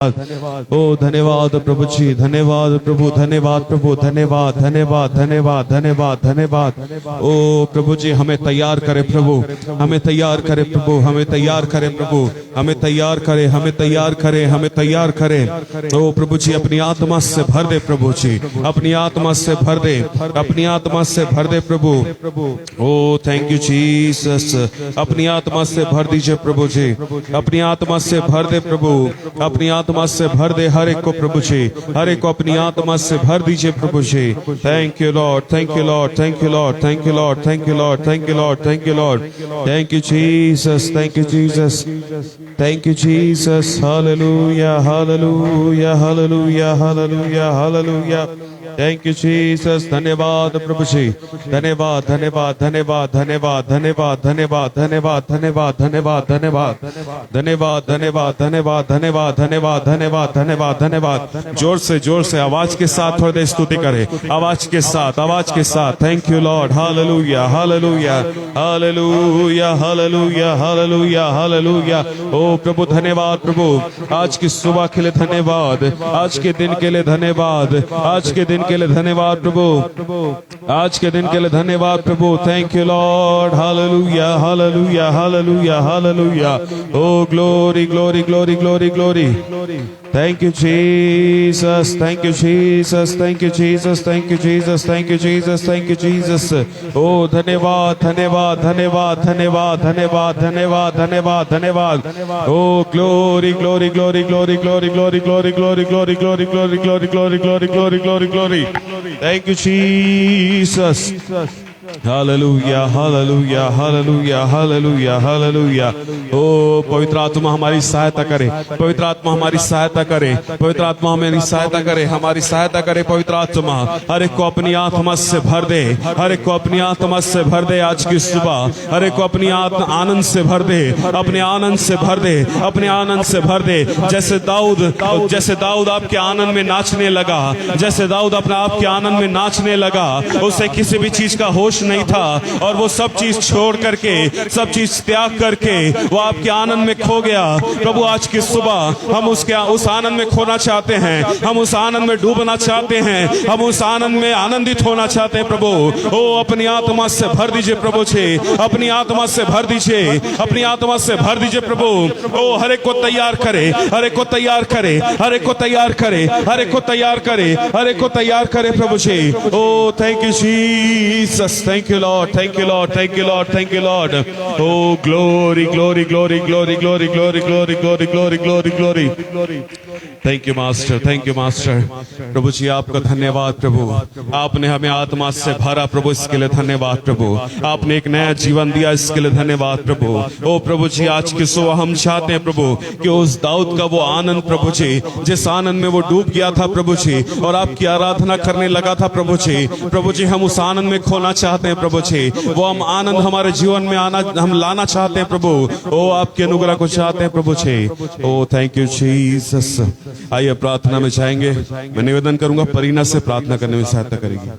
ओ धन्यवाद प्रभु जी, धन्यवाद प्रभु, धन्यवाद प्रभु, धन्यवाद धन्यवाद धन्यवाद धन्यवाद धन्यवाद। ओ प्रभु जी, हमें तैयार करे प्रभु, हमें तैयार करे प्रभु, हमें तैयार करे प्रभु, हमें तैयार करे, हमें तैयार करे, हमें तैयार करे। ओ प्रभु जी, अपनी आत्मा से भर दे प्रभु जी, अपनी आत्मा से भर दे, अपनी आत्मा से भर दे प्रभु। ओ थैंक यू जीसस, अपनी आत्मा से भर दीजिए प्रभु जी, अपनी आत्मा से भर दे प्रभु, अपनी आत्मा से भर दे हर एक को प्रभु जी, हर एक को अपनी आत्मा से भर दीजिए प्रभु जी। Thank you Lord, thank you Lord, thank you Lord, thank you Lord, thank you Lord, thank you Lord, thank you Lord, thank you Jesus, thank you Jesus, thank you Jesus. Hallelujah hallelujah hallelujah hallelujah hallelujah. Thank you Jesus. धन्यवाद प्रभु जी, धन्यवाद धन्यवाद धन्यवाद धन्यवाद धन्यवाद धन्यवाद धन्यवाद धन्यवाद धन्यवाद धन्यवाद धन्यवाद धन्यवाद धन्यवाद धन्यवाद धन्यवाद धन्यवाद धन्यवाद धन्यवाद। जोर से आवाज के साथ थोड़ी देर स्तुति करें, आवाज के साथ, आवाज के साथ। Thank you Lord, hallelujah hallelujah hallelujah hallelujah hallelujah hallelujah. ओ प्रभु धन्यवाद प्रभु, आज की सुबह के लिए धन्यवाद, आज के दिन के लिए धन्यवाद, आज के दिन के लिए धन्यवाद प्रभु, आज के दिन के लिए धन्यवाद प्रभु। Thank you Lord, hallelujah hallelujah hallelujah hallelujah. ओ glory glory glory glory glory. Thank you Jesus, thank you Jesus, thank you Jesus, thank you Jesus, thank you Jesus, thank you Jesus। ओ धन्यवाद धन्यवाद धन्यवाद धन्यवाद धन्यवाद धन्यवाद धन्यवाद धन्यवाद। ओ glory glory glory glory glory glory glory glory glory glory glory glory glory glory glory glory glory. Thank you Jesus. Hallelujah hallelujah hallelujah hallelujah hallelujah. ओ पवित्र आत्मा हमारी सहायता करे, पवित्र आत्मा हमारी सहायता करे, पवित्र आत्मा हमारी सहायता करे, हमारी सहायता करे पवित्र आत्मा। हर एक को अपनी आत्मा से भर दे, हर एक को अपनी आत्मा से भर दे आज की सुबह, हर एक को अपनी आनंद से भर दे, अपने आनंद से भर दे, अपने आनंद से भर दे। जैसे दाऊद आपके आनंद में नाचने लगा, जैसे दाऊद अपने आपके आनंद में नाचने लगा, उसे किसी भी चीज का होश नहीं था और वो सब चीज छोड़ करके, सब चीज त्याग करके वो आपके आनंद में खो गया। प्रभु आज की सुबह हम उस आनंद में खोना चाहते हैं, हम उस आनंद में डूबना चाहते हैं, हम उस आनंद में आनंदित होना चाहते हैं प्रभु। ओ अपनी आत्मा से भर दीजिए प्रभु जी, अपनी आत्मा से भर दीजिए, अपनी आत्मा से भर दीजिए प्रभु। ओ हर एक को तैयार करे, हर एक को तैयार करे, हर एक को तैयार करे, हर एक को तैयार करे, हर एक को तैयार करे प्रभु जी। ओ thank you Jesus, thank you Lord, thank you Lord, thank you Lord, thank you Lord। Oh glory glory glory glory glory glory glory glory glory glory glory। Thank you master, thank you master। प्रभु जी आपका धन्यवाद प्रभु, आपने हमें आत्मा से भरा प्रभु, इसके लिए धन्यवाद प्रभु। आपने एक नया जीवन दिया, इसके लिए धन्यवाद प्रभु। ओ प्रभु जी आज की सुबह हम चाहते हैं प्रभु कि उस दाऊद का वो आनंद प्रभु जी, जिस आनंद में वो डूब गया था प्रभु जी और आपकी आराधना करने लगा था प्रभु जी, प्रभु जी हम उस आनंद में खोना चाहते हैं प्रभु जी। वो हम आनंद हमारे जीवन में हम लाना चाहते हैं प्रभु। ओ आपके अनुग्रह को चाहते हैं प्रभु जी। ओ थैंक यू जीसस। आइए प्रार्थना में जाएंगे। मैं निवेदन करूंगा परीना से प्रार्थना करने में सहायता करेगी।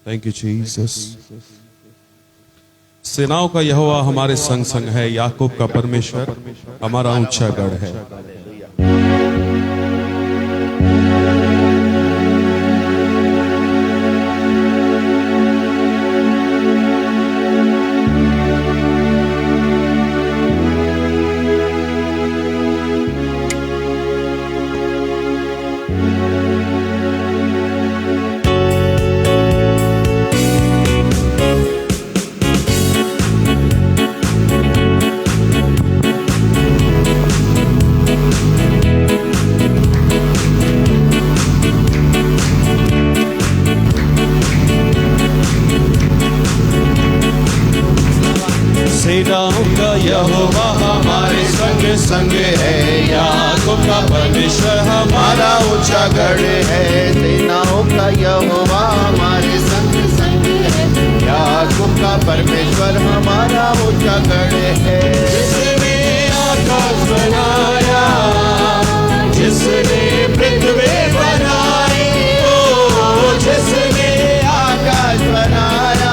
Thank you Jesus. सेनाओं का यहोवा हमारे संग संग है, याकूब का परमेश्वर हमारा ऊंचा गढ़ है। सेनाओं का यहोवा हमारे संग संग है, याकूब का परमेश्वर हमारा ऊंचा गढ़ है। सेनाओं का यहोवा हमारे संग संग है, याकूब का परमेश्वर हमारा ऊंचा गढ़ है। जिसने आकाश बनाया, जिसने पृथ्वी बनाई, ओ जिसने आकाश बनाया,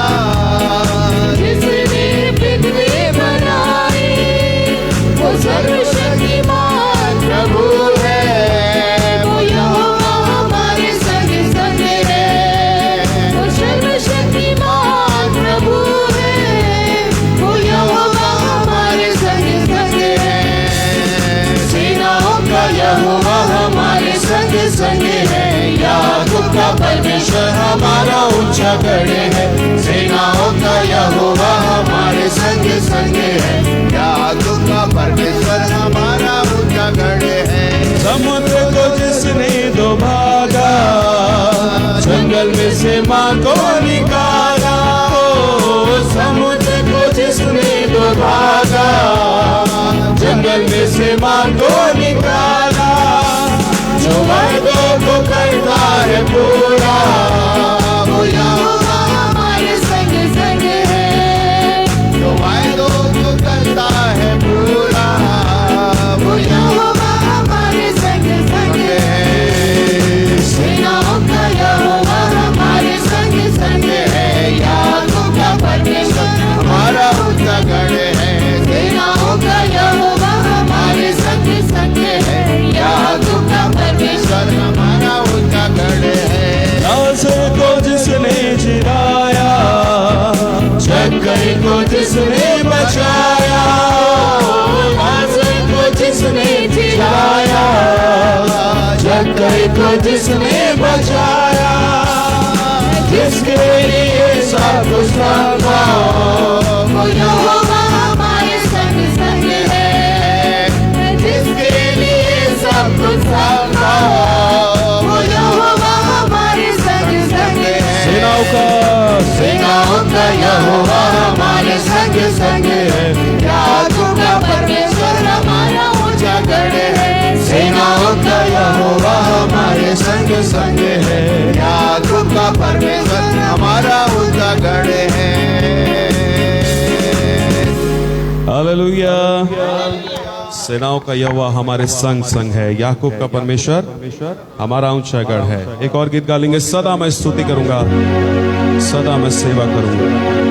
सर्वशक्तिमान प्रभु है, वो यहोवा हमारे संग संग है। वो सर्वशक्तिमान प्रभु है, वो यहोवा हमारे संग संग है। सेनाओं का यहोवा हमारे संग संग है, याकूब का परमेश्वर हमारा ऊंचा गढ़ है। सेनाओं का यहोवा हमारे संग संग है, याकूब का परमेश्वर हमारा ऊंचा गढ़ है। समुद्र को जिसने दो भागा, जंगल में से माँ को निकाला, समुद्र को जिसने दो भागा, जंगल में से माँ को निकाला, जो वादों को करता है पूरा, वो यहोवा हमारे संग संग है। जो वादों को करता है पूरा, वो यहोवा हमारे संग संग है। सेनाओं का यहोवा हमारे संग संग है, याकूब का परमेश्वर हमारा ऊंचा गढ़ है। सेनाओं का यहोवा हमारे संग संग है, याकूब का परमेश्वर हमारा ऊंचा गढ़ है। लाजर को जिसने जिलाया, जक्कई को जिसने बचाया, लाजर को जिसने जिलाया, जक्कई को जिसने बचाया, जिसके लिए सब कुछ संभव, वो यहोवा हमारे संग संग है। जिसके लिए सब कुछ संभव, वो यहोवा हमारे संग संग है। सेनाओं का यहोवा हमारे संग संग है, याकूब का परमेश्वर हमारा ऊंचा गढ़ है। सेनाओं का यहोवा हमारे संग संग है, याकूब का परमेश्वर हमारा ऊंचा गढ़ है। हालेलुया। सेनाओं का यहोवा हमारे संग संग है, याकूब का परमेश्वर हमारा ऊंचा गढ़ है। एक और गीत गा लेंगे, सदा मैं स्तुति करूंगा, सदा मैं सेवा करूंगा।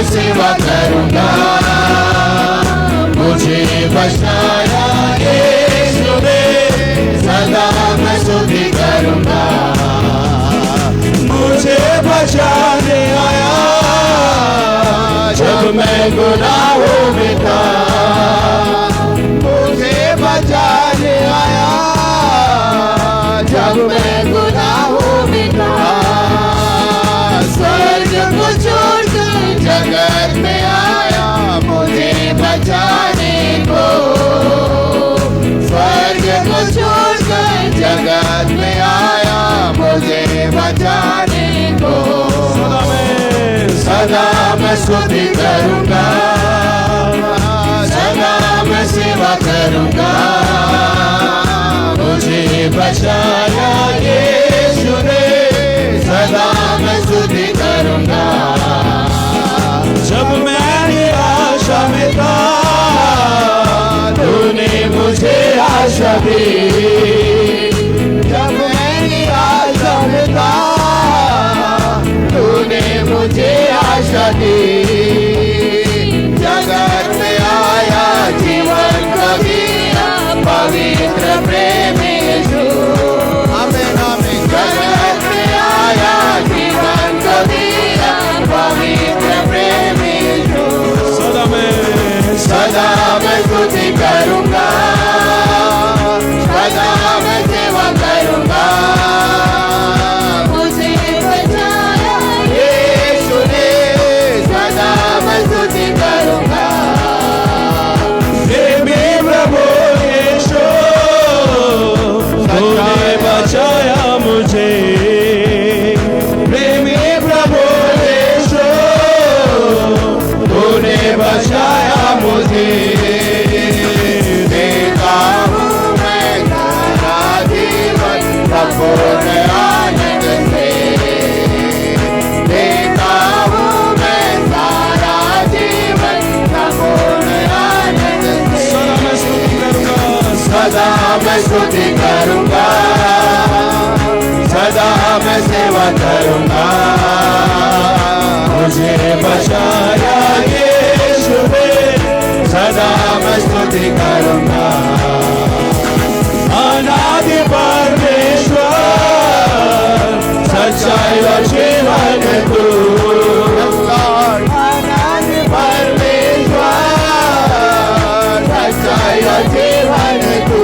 सेवा करूंगा, मुझे बचाया यीशु ने, सदा मैं स्तुति करूंगा। मुझे बचाने आया गुनाहों में था, मुझे बचाने आया जब मैं गुनाहों में था। स्वर्ग को छोड़कर जगत में आया मुझे बचाने को, स्वर्ग को छोड़कर जगत में आया मुझे बचाने को। सदा मैं स्तुति करूंगा, सदा मैं सेवा करूंगा, मुझे बचाया यीशु ने, सदा मैं स्तुति करूंगा। जब मैं निराशा में था, तूने मुझे आशा दी, जब मैं निराशा में था, तूने मुझे आशा दी। जगत में आया जीवन का दिया पवित्र प्रेम यीशु, आमीन आमीन। जगत में आया जीवन का दिया पवित्र प्रेम यीशु, सदा मैं स्तुति करूंगा, सदा मैं सेवा करूंगा, मुझे बचाया यीशु ने, सदा मैं स्तुति करूंगा। प्रेमी प्रभु यीशु, तूने बचाया मुझे। प्रेमी प्रभु यीशु, तूने बचाया मुझे। देता हूँ मैं सारा जीवन संपूर्ण आनंद से, देता हूँ मैं सारा जीवन संपूर्ण आनंद से। सदा मैं स्तुति करूंगा, सदा मैं सेवा करूंगा, मुझे बचाया यीशु ने, सदा मैं स्तुति करूंगा। अनादि परमेश्वर, सच्चाई और जीवन तू, अनादि परमेश्वर, सच्चाई और जीवन तू।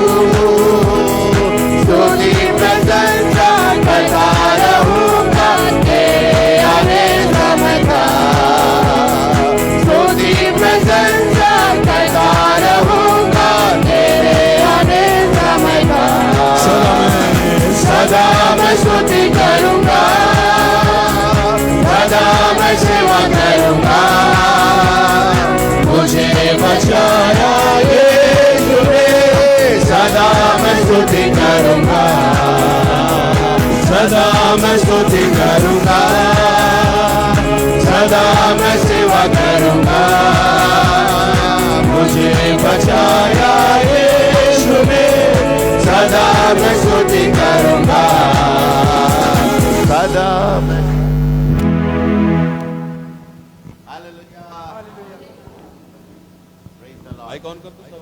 स्तुति प्रशंसा करता रहूंगा तेरे आने समय तक, स्तुति प्रशंसा करता रहूंगा तेरे आने समय तक। सदा मैं स्तुति करूंगा, सदा मैं सेवा करूंगा, मुझे बचाया यीशु ने, सदा मैं स्तुति करूंगा, सदा मैं स्तुति करूंगा, सदा मैं सेवा करूंगा, मुझे बचाया यीशु ने, सदा मैं स्तुति करूंगा, सदा मैं। माइक ऑन कर दो सब,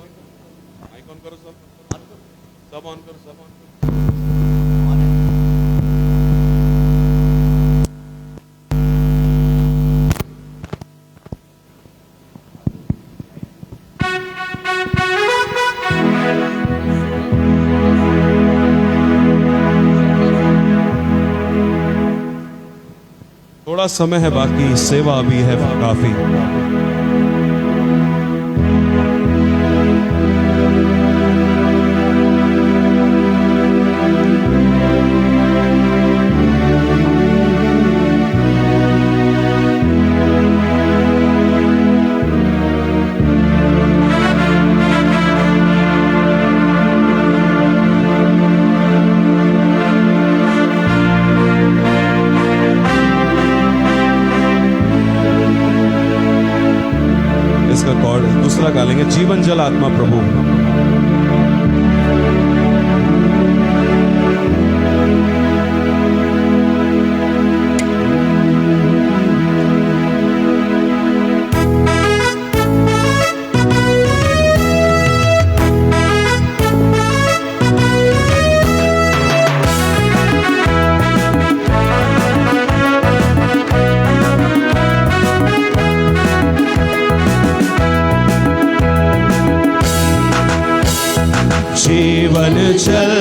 माइक ऑन करो सब, सब ऑन करो, सब ऑन करो। थोड़ा समय है बाकी, सेवा भी है काफी। दूसरा गा लेंगे, जीवन जल आत्मा प्रभु। जीवन जल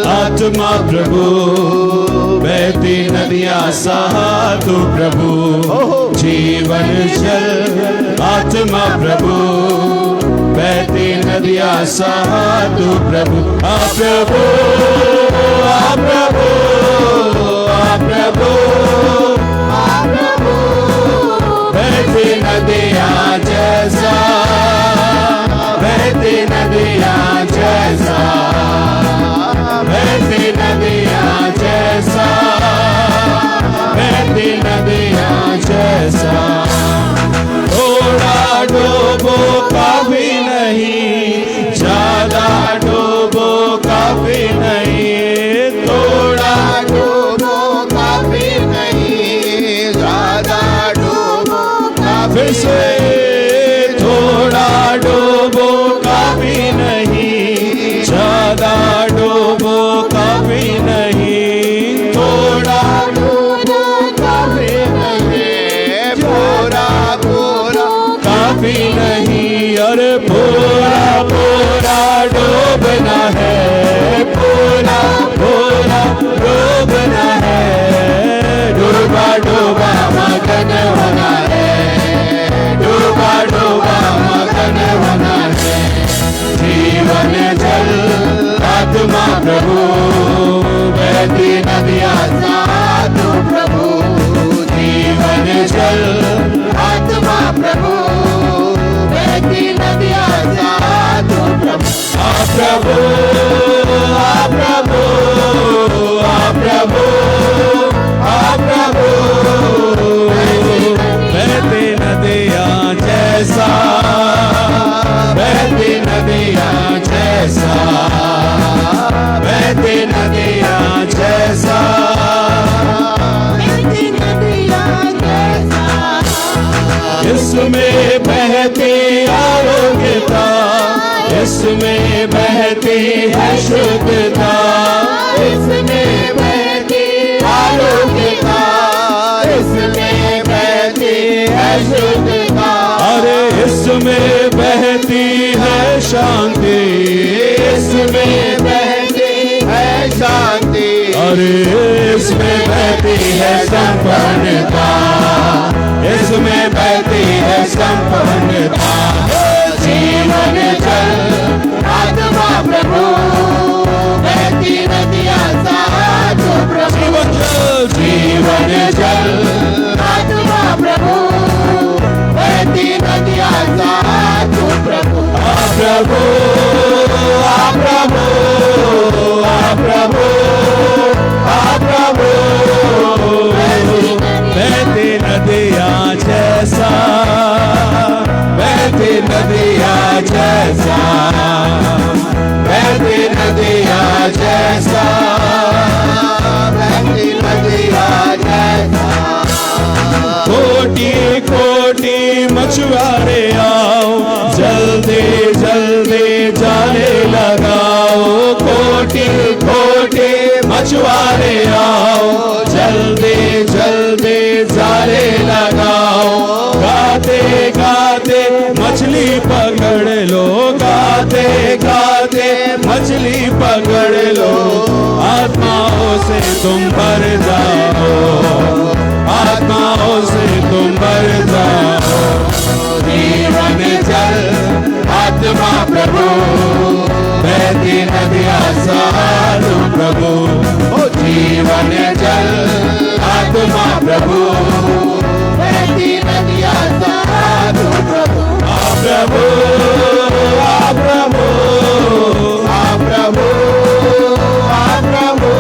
आत्मा प्रभु, बहती नदियां सहा तू प्रभु। जीवन जल आत्मा प्रभु, बहती नदियां सहा तू प्रभु। आ प्रभु, आ प्रभु, आ प्रभु, आ प्रभु, बहती नदियां जैसा, बहती नदियां जैसा, बहती नदियां जैसा, बहती नदियां जैसा। थोड़ा डूबो काफी नहीं, ज्यादा डूबो काफी नहीं, थोड़ा डूबो काफी नहीं, ज्यादा डूबो काफी से। थोड़ा डूबो काफी नहीं, ज्यादा डूबो काफी नहीं, थोड़ा डूबो काफी नहीं, पूरा पूरा काफी नहीं। अरे पूरा पूरा डूबना है, पूरा पूरा डूबना है, डूबा डूबा मगन होना है, डूबा डूबा मगन होना है। जीवन जल आत्मा प्रभु, बहती नदियां साधु प्रभु। जीवन जल आत्मा प्रभु, बहती नदियां साधु प्रभु। आ प्रभु, आ प्रभु, आ प्रभु, आ प्रभु, बहती नदियां जैसा, बहती नदियां जैसा, बहती नदियां जैसा, बहती नदियां जैसा। इसमें बहती आरोग्यता, इसमें बहती है शुद्धता, इसमें बहती आरोग्यता, इसमें बहती है शुद्धता। अरे इसमें बहती है शांति, इसमें बहती है शांति। अरे इसमें बहती है संपन्नता, इसमें बहती है संपन्नता। जीवन जल आत्मा प्रभु, बहती नदियां साधु प्रभु। जीवन जल, जीवन जल आत्मा प्रभु, बहती नदियां साधु प्रभु। आ प्रभु, आ प्रभु, आ प्रभु, आ प्रभु, बहती नदियां जैसा, बहती नदियां जैसा, बहती नदियां जैसा, बहती नदियां जैसा। कोटि कोटि मछुआरे आओ, जल्दी जल्दी जाने लगाओ। कोटि कोटि मछुआरे आओ, जल्दी जल्दी जाने लगाओ। गाते गाते मछली पकड़ लो, गाते गाते मछली पकड़ लो। आत्माओं से तुम भर जाओ, आत्माओं से तुम भर जाओ। जीवन जल आत्मा प्रभु, बहती नदियां साधु प्रभु। ओ जीवन जल आत्मा प्रभु, बहती नदियां साधु प्रभु। आ प्रभु, आ प्रभु, आ प्रभु, आ प्रभु,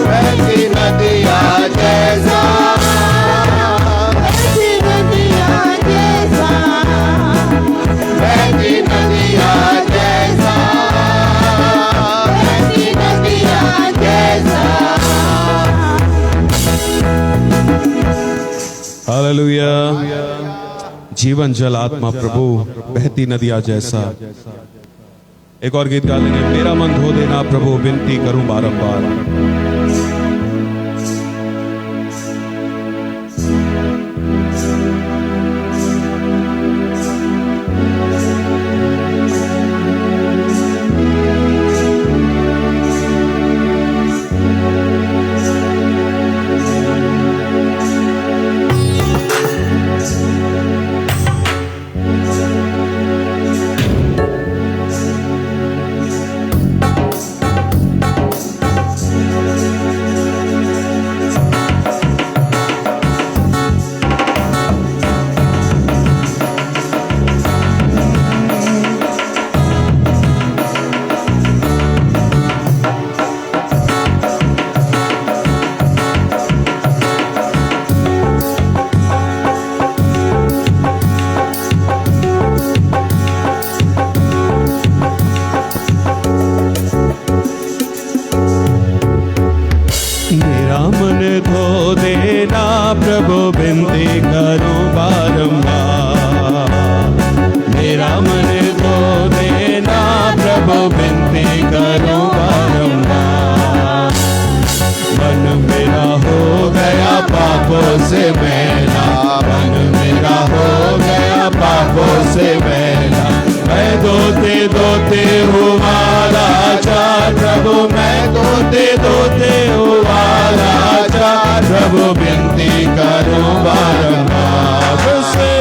बहती नदियां जैसा, बहती नदियां जैसा, बहती नदियां जैसा, बहती नदियां जैसा। हालेलुया। जीवन जल आत्मा प्रभु, बहती नदियां जैसा। एक और गीत गा लेंगे। मेरा मन धो देना प्रभु, विनती करूं बारंबार। प्रभु विनती करूं बारंबार, मेरा मन धो देना प्रभु विनती करूं बारंबार। मन मेरा हो गया पापों से मैला, मन मेरा हो गया पापों से मैला, मैं धोते धोते हुआ लाचार प्रभु, मैं धोते धोते हुआ लाचार प्रभु विनती करूं बारंबार से,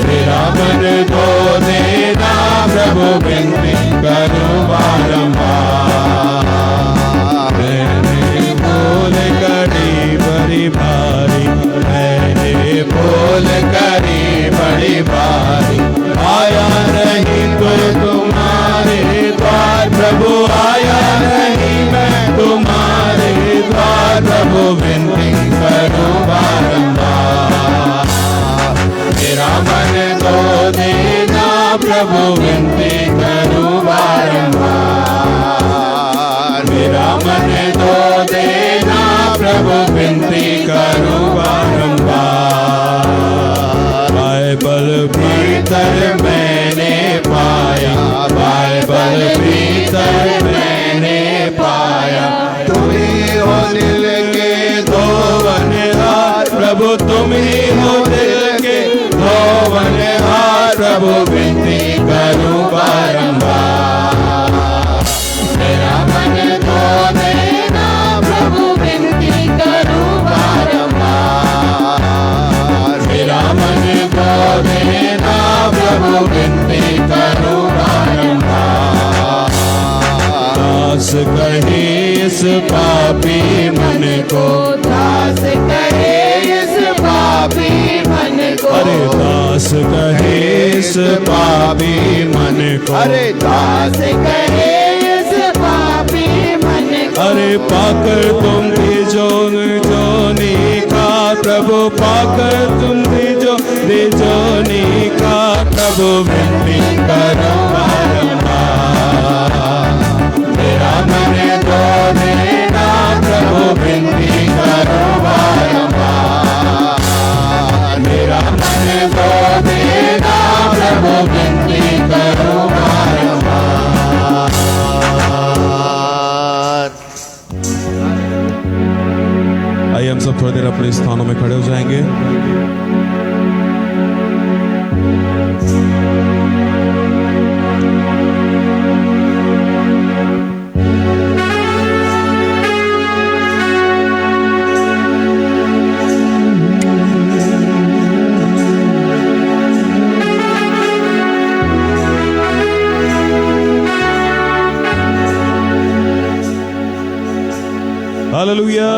मेरा मन धो देना प्रभु विनती करूं बारंबार। मैंने भूल करी बड़ी भारी, मैंने भूल करी बड़ी भारी, आया नहीं तो तुम्हारे द्वार प्रभु, आया नहीं मैं तुम्हारे द्वार प्रभु विनती करूं बारंबार। मेरा मन धो देना प्रभु विनती करूं बारंबार, मेरा मन धो देना प्रभु विनती करूं बारंबार। बाइबल भीतर मैंने पाया, बाइबल भीतर मैंने पाया, तुम ही हो दिल के धोवनहार प्रभु, तुम ही हो दिल के धोवनहार प्रभु विनती करूं बारंबार। मेरा मन धो देना प्रभु विनती करूं बारंबार, मेरा मन धो देना प्रभु विनती करूं बारंबार। दास कहे इस पापी मन को, दास कहे इस पापी मन को, अरे दास कहे इस पापी मन को, अरे दास कहे इस पापी मन को, अरे पाकर तुम भी जोनी का प्रभु, पाकर तुम भी जोनी का प्रभु विनती करूं बारंबार। मेरा मन धो देना प्रभु विनती करूं बारंबार, मेरा मन धो देना प्रभु विनती करूं बारंबार। आइए हम सब थोड़ी देर अपने स्थानों में खड़े हो जाएंगे। हालेलुया।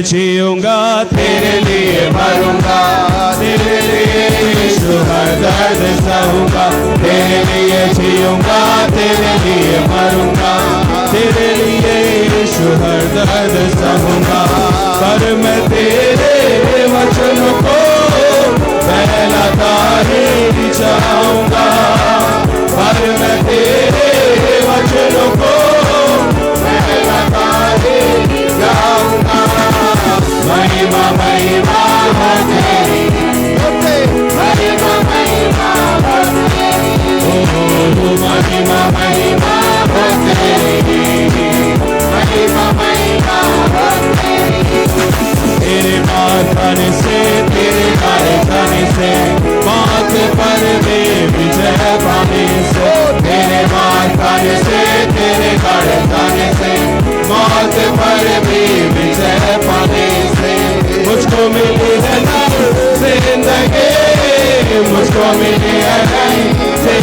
जीऊंगा तेरे लिए मरूंगा, तेरे लिए यीशु हर दर्द सहूंगा, तेरे लिए जीऊंगा तेरे लिए मरूंगा, तेरे लिए यीशु हर दर्द सहूंगा। पर मैं तेरे वचनों को फैलाता ही जाऊंगा, पर मैं तेरे वचनों को फैलाता ही जाऊंगा। महिमा महिमा हो तेरी, महिमा महिमा हो तेरी, महिमा महिमा हो तेरी, महिमा महिमा हो तेरी। मार खाने से, तेरे गाड़े खाने से, मौत पर भी विजय पाने से, तेरे मार खाने से, तेरे गाड़े खाने से, मौत पर भी विजय पाने से, मुझको मिली है नई जिंदगी, मुझको मिली है नई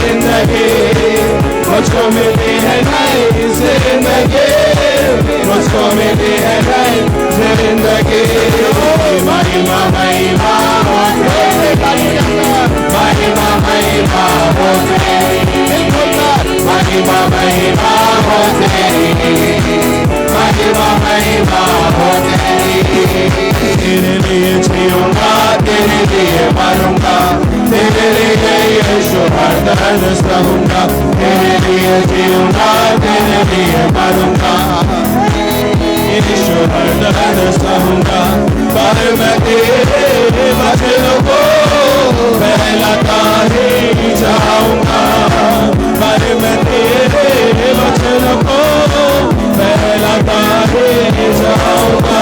जिंदगी, मुझको मिली है नई जिंदगी, मुझको मिली है नई जिंदगी। महिमा महिमा हो तेरी, महिमा महिमा हो तेरी, महिमा महिमा हो तेरी, महिमा महिमा हो तेरी। तेरे लिए जीऊंगा, तेरे लिए मरूंगा, तेरे लिए यीशु हर दर्द सहूंगा, तेरे लिए जीऊंगा, तेरे लिए मरूंगा, यीशु हर दर्द सहूंगा। पर मैं तेरे वचनों को फैलाता ही जाऊंगा, पर मैं तेरे वचनों को फैलाता ही जाऊंगा।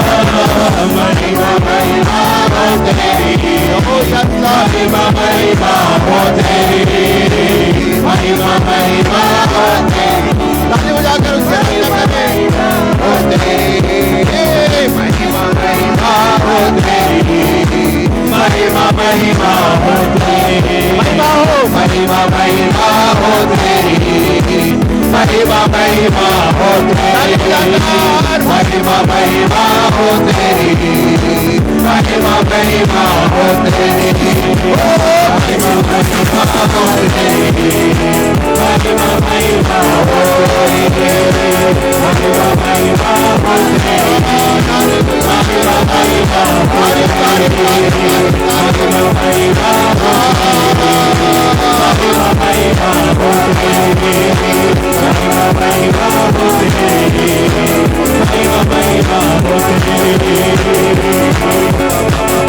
महिमा महिमा हो तेरी, महिमा महिमा हो तेरी, महिमा महिमा हो तेरी, ताली बजाकर उससे महिमा हो तेरी, महिमा महिमा हो तेरी, महिमा महिमा हो तेरी, महिमा हो, महिमा महिमा हो तेरी, महिमा महिमा हो तेरी, महिमा महिमा हो तेरी, महिमा महिमा हो तेरी, महिमा महिमा हो तेरी, महिमा महिमा हो तेरी, महिमा महिमा हो तेरी, महिमा महिमा हो तेरी, महिमा महिमा हो तेरी, महिमा महिमा हो तेरी, महिमा महिमा हो तेरी, महिमा महिमा हो तेरी।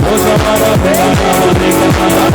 ओ सवारा बेटा देखा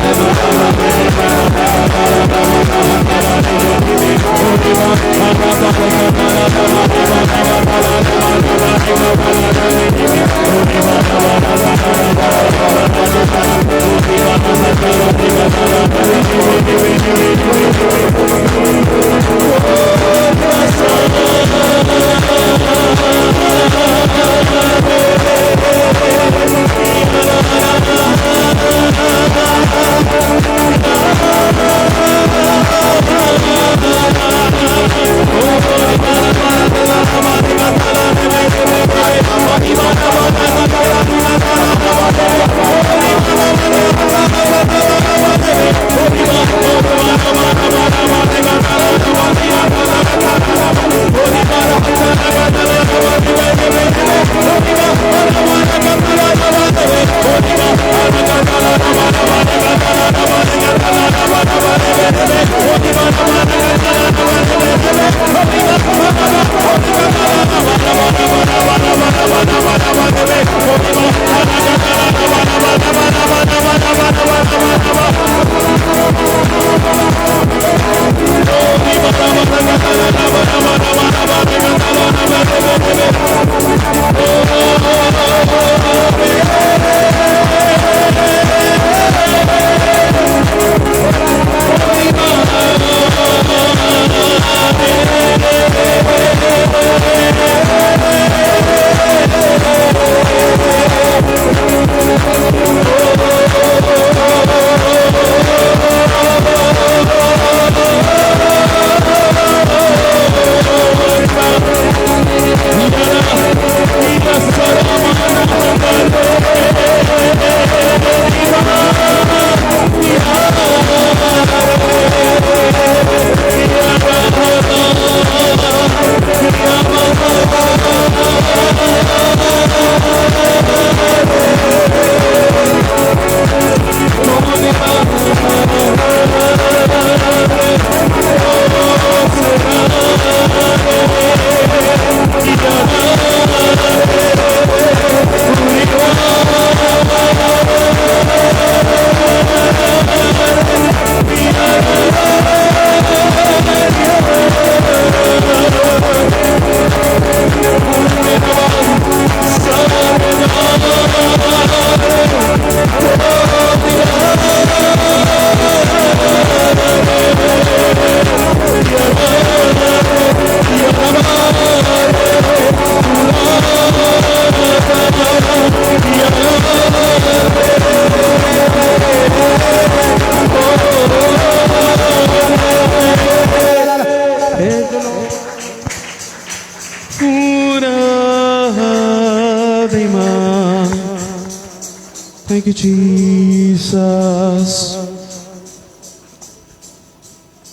Thank you, Jesus.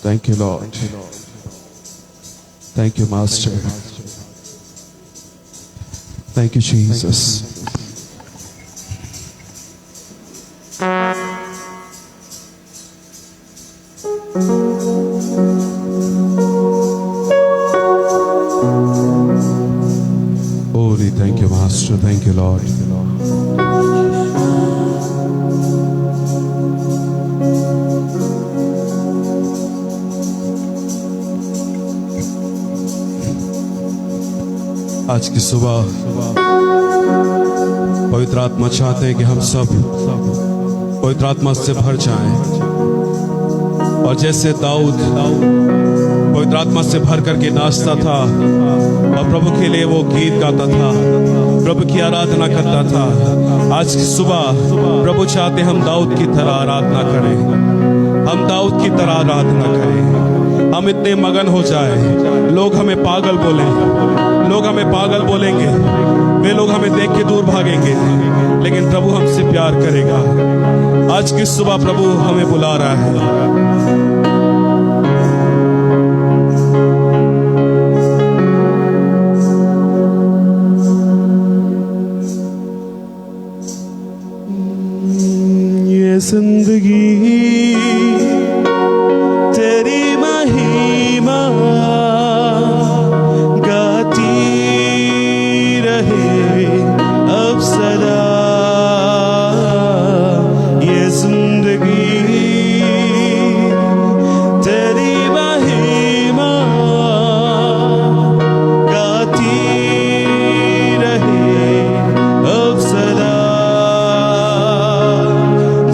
Thank you, Lord. Thank you, Master. Thank you, Jesus. Holy, thank you, Master. Thank you, Lord. आज की सुबह पवित्र आत्मा चाहते हैं कि हम सब पवित्र आत्मा से भर जाएं, और जैसे दाऊद पवित्र आत्मा से भर करके नाचता था और प्रभु के लिए वो गीत गाता था, प्रभु की आराधना करता था, आज की सुबह प्रभु चाहते हम दाऊद की तरह आराधना करें, हम दाऊद की तरह आराधना करें। हम इतने मगन हो जाए, लोग हमें पागल बोलें, लोग हमें पागल बोलेंगे, वे लोग हमें देख के दूर भागेंगे, लेकिन प्रभु हमसे प्यार करेगा। आज की सुबह प्रभु हमें बुला रहा है। ये जिंदगी तेरी महिमा गाती रहे अब सदा, ये जिंदगी तेरी महिमा गाती रहे अब सदा।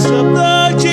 जब तक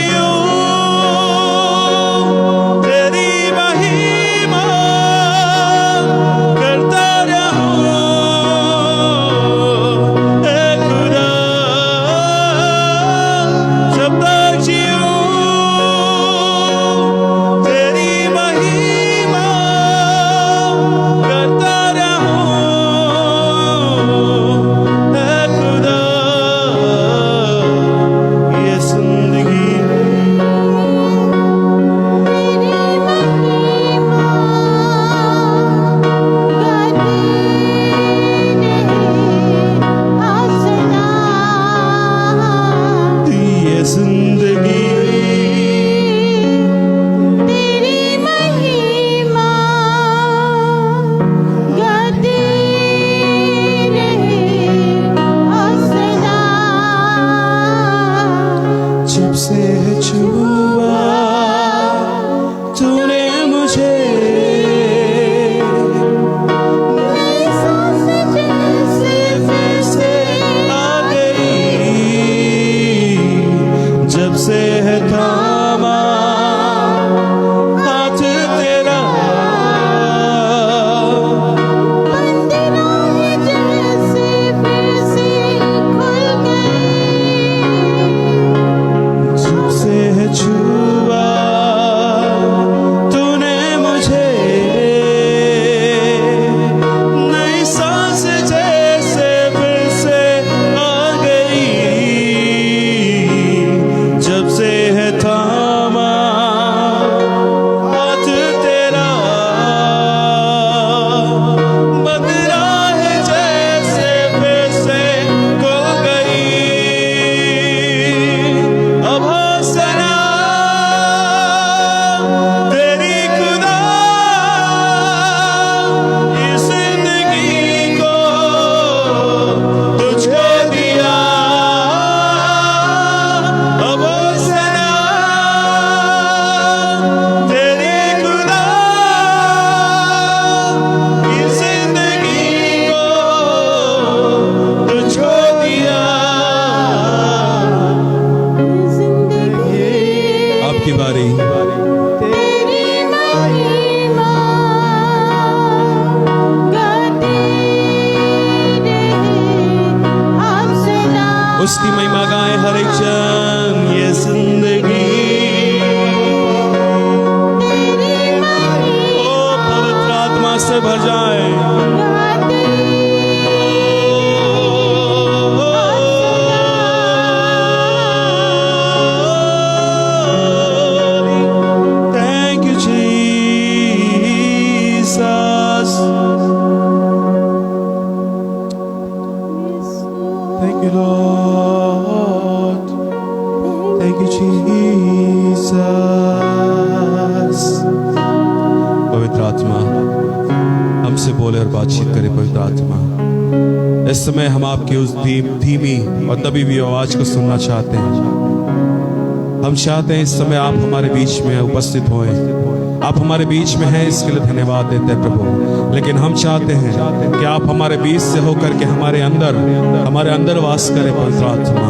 पवित्र आत्मा हमसे बोले और बातचीत करे। पवित्र आत्मा, इस समय हम आपकी उस धीमी और दबी हुई आवाज को सुनना चाहते हैं। हम चाहते हैं इस समय आप हमारे बीच में उपस्थित होएं। आप हमारे बीच में हैं, इसके लिए धन्यवाद देते हैं प्रभु। लेकिन हम चाहते हैं कि आप हमारे बीच से होकर के हमारे अंदर वास करें। पवित्र आत्मा,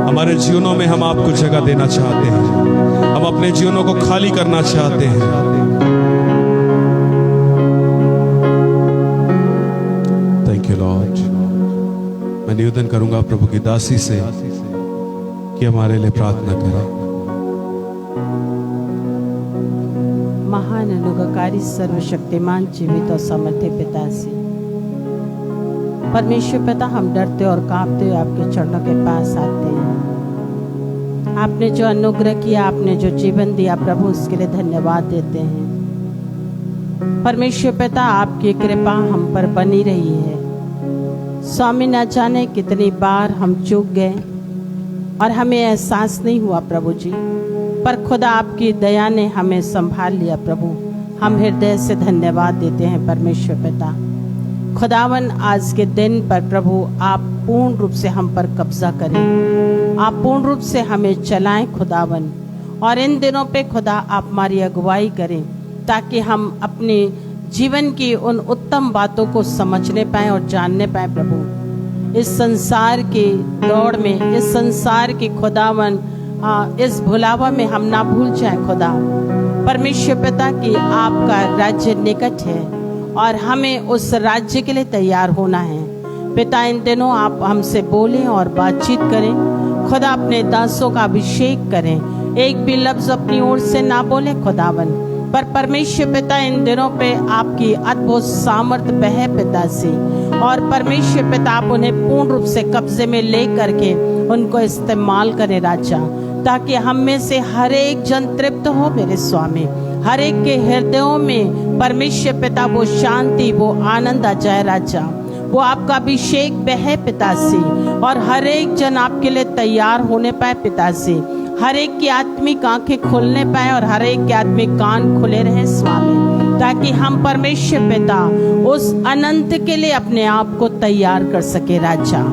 हमारे जीवनों में हम आपको जगह देना चाहते हैं। हम अपने जीवनों को खाली करना चाहते हैं। Thank you Lord. मैं निवेदन करूंगा प्रभु की दासी से कि हमारे लिए प्रार्थना करें। महान अनुग्रहकारी सर्वशक्तिमान जीवित और सामर्थ्य पिता से परमेश्वर पिता, हम डरते और कांपते हुए आपके चरणों के पास आते हैं। आपने जो अनुग्रह किया, आपने जो जीवन दिया प्रभु, उसके लिए धन्यवाद देते हैं। परमेश्वर पिता, आपकी कृपा हम पर बनी रही है। स्वामी, न जाने कितनी बार हम चूक गए और हमें एहसास नहीं हुआ प्रभु जी, पर खुदा आपकी दया ने हमें संभाल लिया प्रभु। हम हृदय से धन्यवाद देते हैं परमेश्वर पिता। खुदावन, आज के दिन पर प्रभु आप पूर्ण रूप से हम पर कब्जा करें। आप पूर्ण रूप से हमें चलाएं खुदावन, और इन दिनों पे खुदा आप हमारी अगुवाई करें, ताकि हम अपने जीवन की उन उत्तम बातों को समझने पाएं और जानने पाएं प्रभु। इस संसार के दौड़ में, इस संसार की खुदावन इस भुलावा में हम ना भूल जाए खुदा परमेश्वर पिता कि आपका राज्य निकट है और हमें उस राज्य के लिए तैयार होना है। पिता, इन दिनों आप हमसे बोलें और बातचीत करें खुदा। अपने दासों का अभिषेक करें, एक भी लफ्ज अपनी ओर से ना बोले खुदावन, पर परमेश्वर पिता इन दिनों पे आपकी अद्भुत सामर्थ बहे पिता से, और परमेश्वर पिता आप उन्हें पूर्ण रूप से कब्जे में ले करके उनको इस्तेमाल करें राजा, ताकि हम में से हर एक जन तृप्त हो मेरे स्वामी। हर एक के हृदयों में परमेश्वर पिता वो शांति, वो आनंद आ जाए राजा, वो आपका अभिषेक बहे पिता से, और हर एक जन आपके लिए तैयार होने पाए पिता से। हर एक की आत्मिक आंखें खुलने पाए और हर एक के आत्मिक कान खुले रहे स्वामी, ताकि हम परमेश्वर पिता उस अनंत के लिए अपने आप को तैयार कर सके राजा।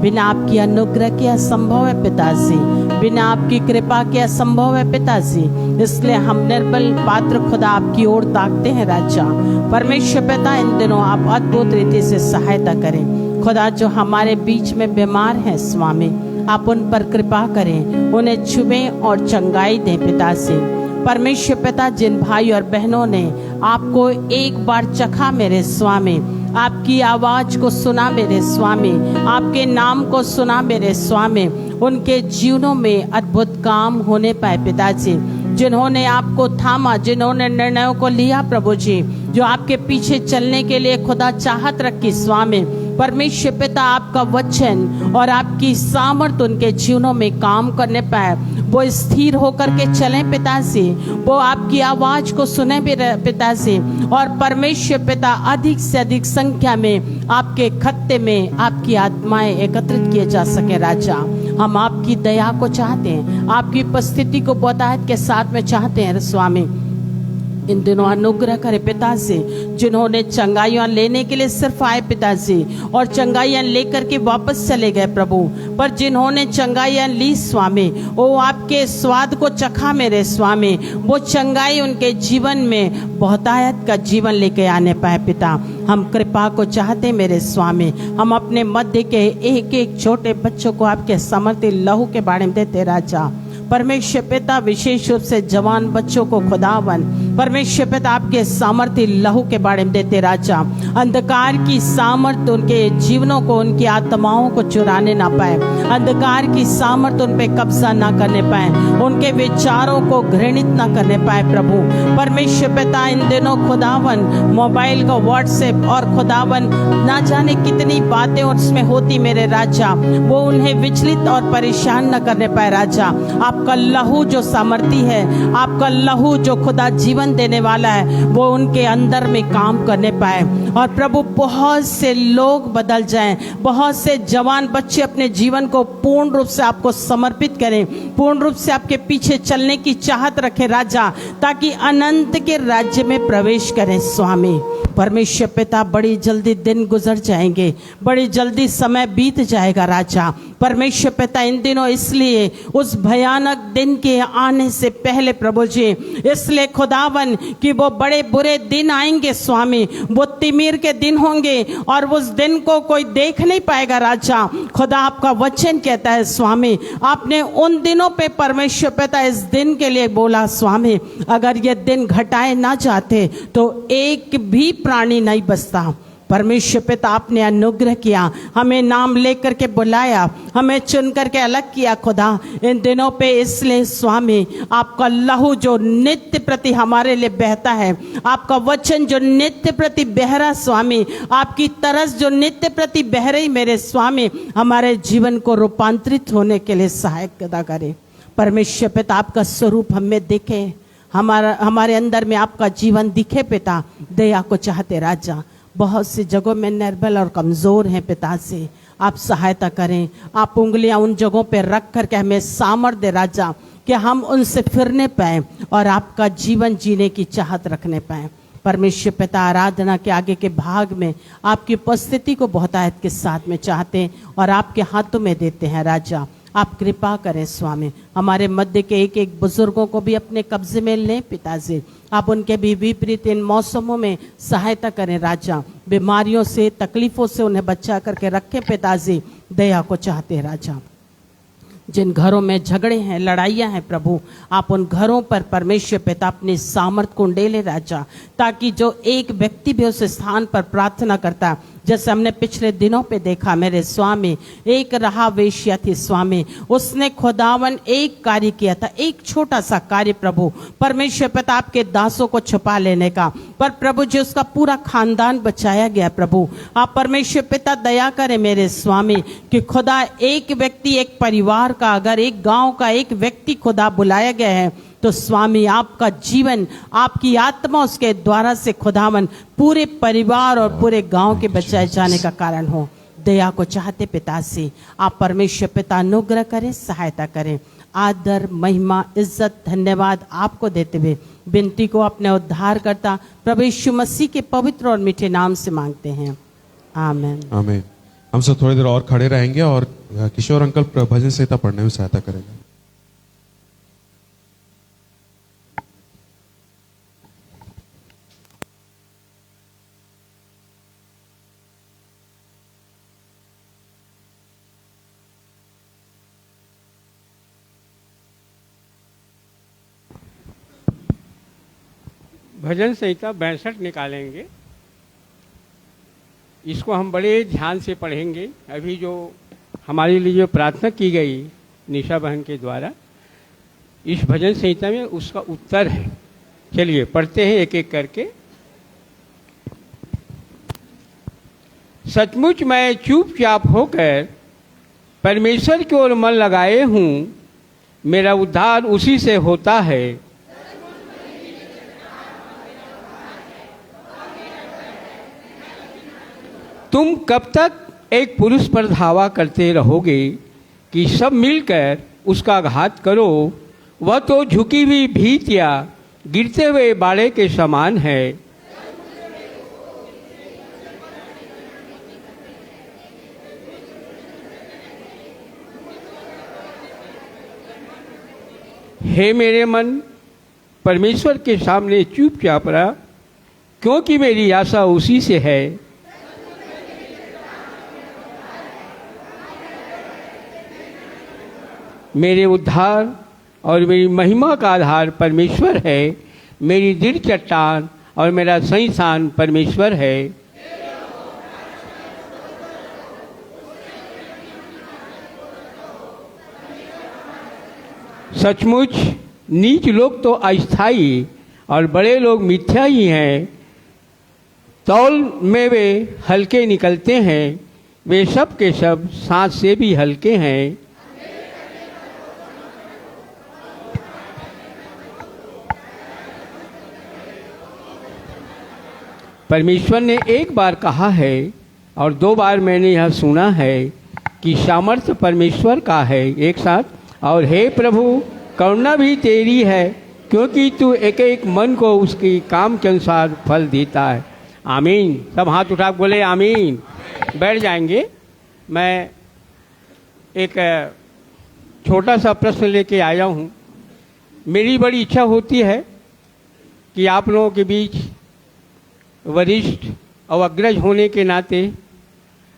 बिना आपकी अनुग्रह के असंभव है पिता से, बिना आपकी कृपा के असंभव है पिता से। इसलिए हम निर्बल पात्र खुदा आपकी ओर ताकते हैं राजा। परमेश्वर पिता, इन दिनों आप अद्भुत रीति से सहायता करें खुदा। जो हमारे बीच में बीमार हैं स्वामी, आप उन पर कृपा करें, उन्हें छुएं और चंगाई दें पिता से। परमेश्वर पिता, जिन भाई और बहनों ने आपको एक बार चखा मेरे स्वामी, आपकी आवाज को सुना मेरे स्वामी, आपके नाम को सुना मेरे स्वामी, उनके जीवनों में अद्भुत काम होने पाए पिताजी। जिन्होंने आपको थामा, जिन्होंने निर्णयों को लिया प्रभु जी, जो आपके पीछे चलने के लिए खुदा चाहत रखी स्वामी, परमेश्वर पिता आपका वचन और आपकी सामर्थ उनके जीवनों में काम करने पाए, वो स्थिर होकर के चलें पिताजी, वो आपकी आवाज को सुने भी पिताजी, और परमेश्वर पिता अधिक से अधिक संख्या में आपके खत्ते में आपकी आत्माएं एकत्रित किए जा सके राजा। हम आपकी दया को चाहते हैं, आपकी उपस्थिति को बहुतायत के साथ में चाहते हैं स्वामी। इन दिनों अनुग्रह करे पिताजी, जिन्होंने चंगाइयां लेने के लिए सिर्फ आए पिताजी और चंगाइयां लेकर के वापस चले गए प्रभु, पर जिन्होंने चंगाइयां ली स्वामी, वो आपके स्वाद को चखा मेरे स्वामी, वो चंगाई उनके जीवन में बहुतायत का जीवन लेके आने पाए पिता। हम कृपा को चाहते मेरे स्वामी। हम अपने मध्य के एक एक छोटे बच्चों को आपके समर्थी लहू के बारे में देते राजा। परमेश्वर पिता, विशेष रूप से जवान बच्चों को खुदावन परमेश्वर पिता आपके सामर्थ्य लहू के बारे में देते राजा। अंधकार की सामर्थ उनके जीवनों को, उनकी आत्माओं को चुराने ना पाए, अंधकार की सामर्थ उन पे कब्जा ना करने पाए, उनके विचारों को घृणित ना करने पाए प्रभु। परमेश्वर पिता, इन दिनों खुदावन मोबाइल का व्हाट्सएप और खुदावन ना जाने कितनी बातें उसमें होती मेरे राजा, वो उन्हें विचलित और परेशान न करने पाए राजा। आप आपका लहू जो सामर्थी है, आपका लहू जो खुदा जीवन देने वाला है, वो उनके अंदर में काम करने पाए। और प्रभु बहुत से लोग बदल जाएं, बहुत से जवान बच्चे अपने जीवन को पूर्ण रूप से आपको समर्पित करें, पूर्ण रूप से आपके पीछे चलने की चाहत रखें राजा, ताकि अनंत के राज्य में प्रवेश करें। स्वामी परमेश्वर पिता, बड़ी जल्दी दिन गुजर जाएंगे, बड़ी जल्दी समय बीत जाएगा राजा। परमेश्वर पिता, इन दिनों इसलिए उस भयानक दिन के आने से पहले प्रभु जी, इसलिए खुदावन कि वो बड़े बुरे दिन आएंगे स्वामी, वो तिमीर के दिन होंगे और उस दिन को कोई देख नहीं पाएगा राजा। खुदा आपका वचन कहता है स्वामी, आपने उन दिनों पे परमेश्वर पिता इस दिन के लिए बोला स्वामी, अगर ये दिन घटाए ना जाते तो एक भी प्राणी नहीं बचता। परमेश्वर पिता, आपने अनुग्रह किया, हमें नाम लेकर के बुलाया, हमें चुन करके अलग किया खुदा इन दिनों पे। इसलिए स्वामी, आपका लहू जो नित्य प्रति हमारे लिए बहता है, आपका वचन जो नित्य प्रति बह रहा स्वामी, आपकी तरस जो नित्य प्रति बह रही मेरे स्वामी, हमारे जीवन को रूपांतरित होने के लिए सहायक अदा करे। परमेश्वर पिता, आपका स्वरूप हमें दिखे, हमारे अंदर में आपका जीवन दिखे पिता। दया को चाहते राजा, बहुत सी जगहों में निर्बल और कमज़ोर हैं पिता से आप सहायता करें। आप उंगलियां उन जगहों पे रख करके हमें सामर्थ्य दे राजा, कि हम उनसे फिरने पाएँ और आपका जीवन जीने की चाहत रखने पाएँ। परमेश्वर पिता, आराधना के आगे के भाग में आपकी उपस्थिति को बहुतायत के साथ में चाहते हैं और आपके हाथों में देते हैं राजा। आप कृपा करें स्वामी, हमारे मध्य के एक एक बुजुर्गों को भी अपने कब्जे में लें पिताजी। आप उनके भी विपरीत इन मौसमों में सहायता करें राजा, बीमारियों से तकलीफ़ों से उन्हें बचा करके रखें पिताजी। दया को चाहते हैं राजा, जिन घरों में झगड़े हैं, लड़ाइयाँ हैं प्रभु, आप उन घरों पर परमेश्वर पिता अपनी सामर्थ को डेले राजा, ताकि जो एक व्यक्ति भी उस स्थान पर प्रार्थना करता, जैसे हमने पिछले दिनों पे देखा मेरे स्वामी, एक रहा वेश्या थी स्वामी, उसने खुदावन एक कार्य किया था, एक छोटा सा कार्य प्रभु परमेश्वर पिता, आपके दासों को छुपा लेने का, पर प्रभु जी उसका पूरा खानदान बचाया गया। प्रभु आप परमेश्वर पिता दया करें मेरे स्वामी, कि खुदा एक व्यक्ति, एक परिवार का, अगर एक गांव का एक व्यक्ति खुदा बुलाया गया है, तो स्वामी आपका जीवन, आपकी आत्मा उसके द्वारा से खुदावन पूरे परिवार और पूरे गांव के बचाए जाने का कारण हो। दया को चाहते पिता से आप परमेश्वर पिता अनुग्रह करें, सहायता करें। आदर, महिमा, इज्जत, धन्यवाद आपको देते हुए विनती को अपने उद्धारकर्ता प्रभु यीशु मसीह के पवित्र और मीठे नाम से मांगते हैं, आमीन। आमीन। हम सब थोड़ी देर और खड़े रहेंगे और किशोर अंकल भजन संहिता पढ़ने में सहायता करेंगे। भजन संहिता 62 निकालेंगे। इसको हम बड़े ध्यान से पढ़ेंगे। अभी जो हमारे लिए जो प्रार्थना की गई निशा बहन के द्वारा, इस भजन संहिता में उसका उत्तर है। चलिए पढ़ते हैं एक एक करके। सचमुच मैं चुपचाप होकर परमेश्वर की ओर मन लगाए हूँ, मेरा उद्धार उसी से होता है। तुम कब तक एक पुरुष पर धावा करते रहोगे कि सब मिलकर उसका घात करो? वह तो झुकी हुई भीत या गिरते हुए बाड़े के समान है। हे मेरे मन, परमेश्वर के सामने चुपचाप रह, क्योंकि मेरी आशा उसी से है। मेरे उद्धार और मेरी महिमा का आधार परमेश्वर है। मेरी दृढ़ चट्टान और मेरा सही स्थान परमेश्वर है। सचमुच नीच लोग तो अस्थायी और बड़े लोग मिथ्या ही हैं। तौल में वे हल्के निकलते हैं, वे सब के सब सांस से भी हल्के हैं। परमेश्वर ने एक बार कहा है और 2 बार मैंने यह सुना है कि सामर्थ्य परमेश्वर का है, एक साथ, और हे प्रभु करुणा भी तेरी है, क्योंकि तू एक एक मन को उसकी काम के अनुसार फल देता है। आमीन। सब हाथ उठा के बोले आमीन। बैठ जाएंगे। मैं एक छोटा सा प्रश्न लेके आया हूँ। मेरी बड़ी इच्छा होती है कि आप लोगों के बीच वरिष्ठ और अग्रज होने के नाते,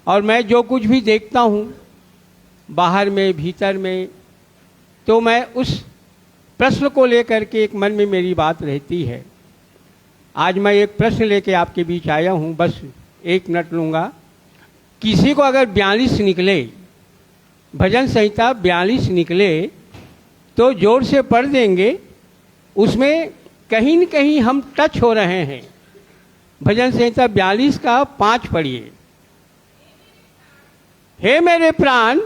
और मैं जो कुछ भी देखता हूँ बाहर में भीतर में, तो मैं उस प्रश्न को लेकर के एक मन में मेरी बात रहती है। आज मैं एक प्रश्न लेके आपके बीच आया हूँ, बस 1 मिनट लूँगा। किसी को अगर 42 निकले, भजन संहिता 42 निकले, तो जोर से पढ़ देंगे। उसमें कहीं न कहीं हम टच हो रहे हैं। भजन संहिता 42 का 5 पढ़िए। हे मेरे प्राण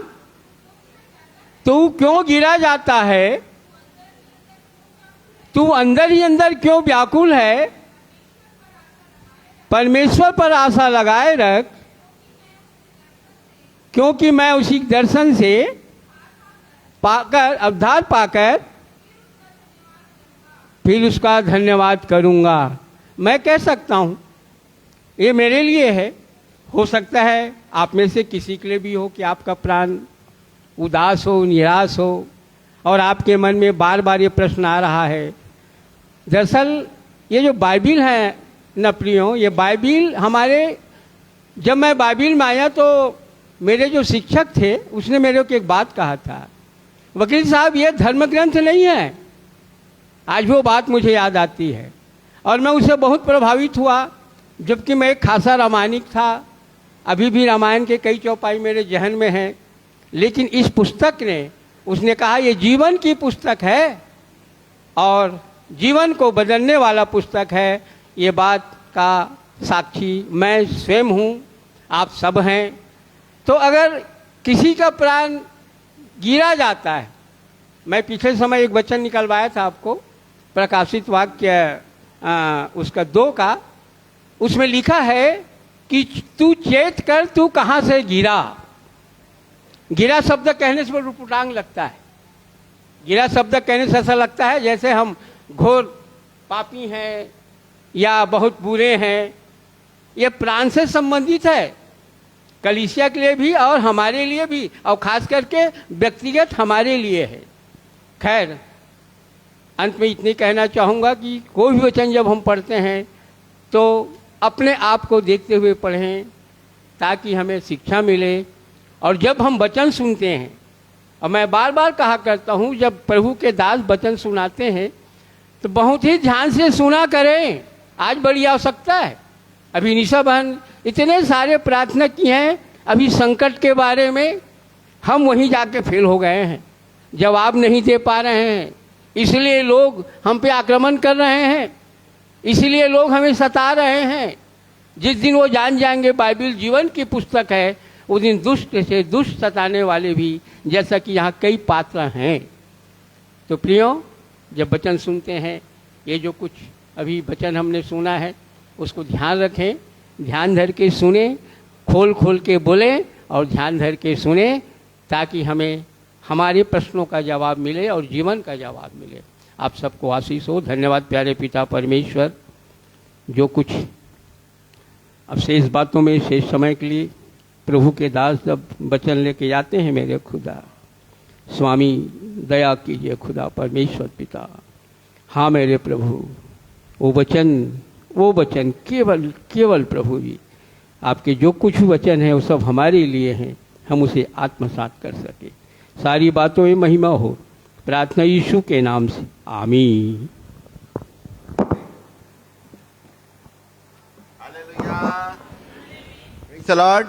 तू क्यों गिरा जाता है, तू अंदर ही अंदर क्यों व्याकुल है, परमेश्वर पर आशा लगाए रख, क्योंकि मैं उसी दर्शन से पाकर उद्धार पाकर फिर उसका धन्यवाद करूंगा। मैं कह सकता हूं ये मेरे लिए है, हो सकता है आप में से किसी के लिए भी हो कि आपका प्राण उदास हो, निराश हो, और आपके मन में बार बार ये प्रश्न आ रहा है। दरअसल ये जो बाइबिल है न प्रियो, ये बाइबिल हमारे, जब मैं बाइबिल में आया तो मेरे जो शिक्षक थे उसने मेरे को एक बात कहा था, वकील साहब ये धर्म ग्रंथ नहीं है। आज वो बात मुझे याद आती है और मैं उससे बहुत प्रभावित हुआ, जबकि मैं एक खासा रामायणिक था। अभी भी रामायण के कई चौपाई मेरे जहन में हैं, लेकिन इस पुस्तक ने, उसने कहा ये जीवन की पुस्तक है और जीवन को बदलने वाला पुस्तक है। ये बात का साक्षी मैं स्वयं हूँ, आप सब हैं। तो अगर किसी का प्राण गिरा जाता है, मैं पिछले समय एक वचन निकलवाया था आपको, प्रकाशित वाक्य उसका 2 का, उसमें लिखा है कि तू चेत कर, तू कहाँ से गिरा। गिरा शब्द कहने से रुपुटांग लगता है। गिरा शब्द कहने से ऐसा लगता है जैसे हम घोर पापी हैं या बहुत बुरे हैं। ये प्राण से संबंधित है, कलीसिया के लिए भी और हमारे लिए भी, और खास करके व्यक्तिगत हमारे लिए है। खैर, अंत में इतनी कहना चाहूँगा कि कोई भी वचन जब हम पढ़ते हैं तो अपने आप को देखते हुए पढ़ें, ताकि हमें शिक्षा मिले। और जब हम वचन सुनते हैं, और मैं बार बार कहा करता हूँ, जब प्रभु के दास वचन सुनाते हैं तो बहुत ही ध्यान से सुना करें। आज बड़ी आवश्यकता है। अभी निशा बहन इतने सारे प्रार्थना किए हैं, अभी संकट के बारे में हम वहीं जाके फेल हो गए हैं, जवाब नहीं दे पा रहे हैं, इसलिए लोग हम पे आक्रमण कर रहे हैं, इसलिए लोग हमें सता रहे हैं। जिस दिन वो जान जाएंगे बाइबिल जीवन की पुस्तक है, उस दिन दुष्ट से दुष्ट सताने वाले भी, जैसा कि यहाँ कई पात्र हैं। तो प्रियो, जब वचन सुनते हैं, ये जो कुछ अभी वचन हमने सुना है उसको ध्यान रखें, ध्यान धर के सुने, खोल खोल के बोले और ध्यान धर के सुने, ताकि हमें हमारे प्रश्नों का जवाब मिले और जीवन का जवाब मिले। आप सबको आशीष हो। धन्यवाद प्यारे पिता परमेश्वर, जो कुछ अब शेष बातों में शेष समय के लिए प्रभु के दास जब वचन लेके जाते हैं, मेरे खुदा स्वामी दया कीजिए खुदा परमेश्वर पिता। हाँ मेरे प्रभु, वो वचन केवल प्रभु जी, आपके जो कुछ वचन है वो सब हमारे लिए हैं, हम उसे आत्मसात कर सके। सारी बातों में महिमा हो, प्रार्थना यीशु के नाम से, आमीन। Hallelujah, praise the Lord,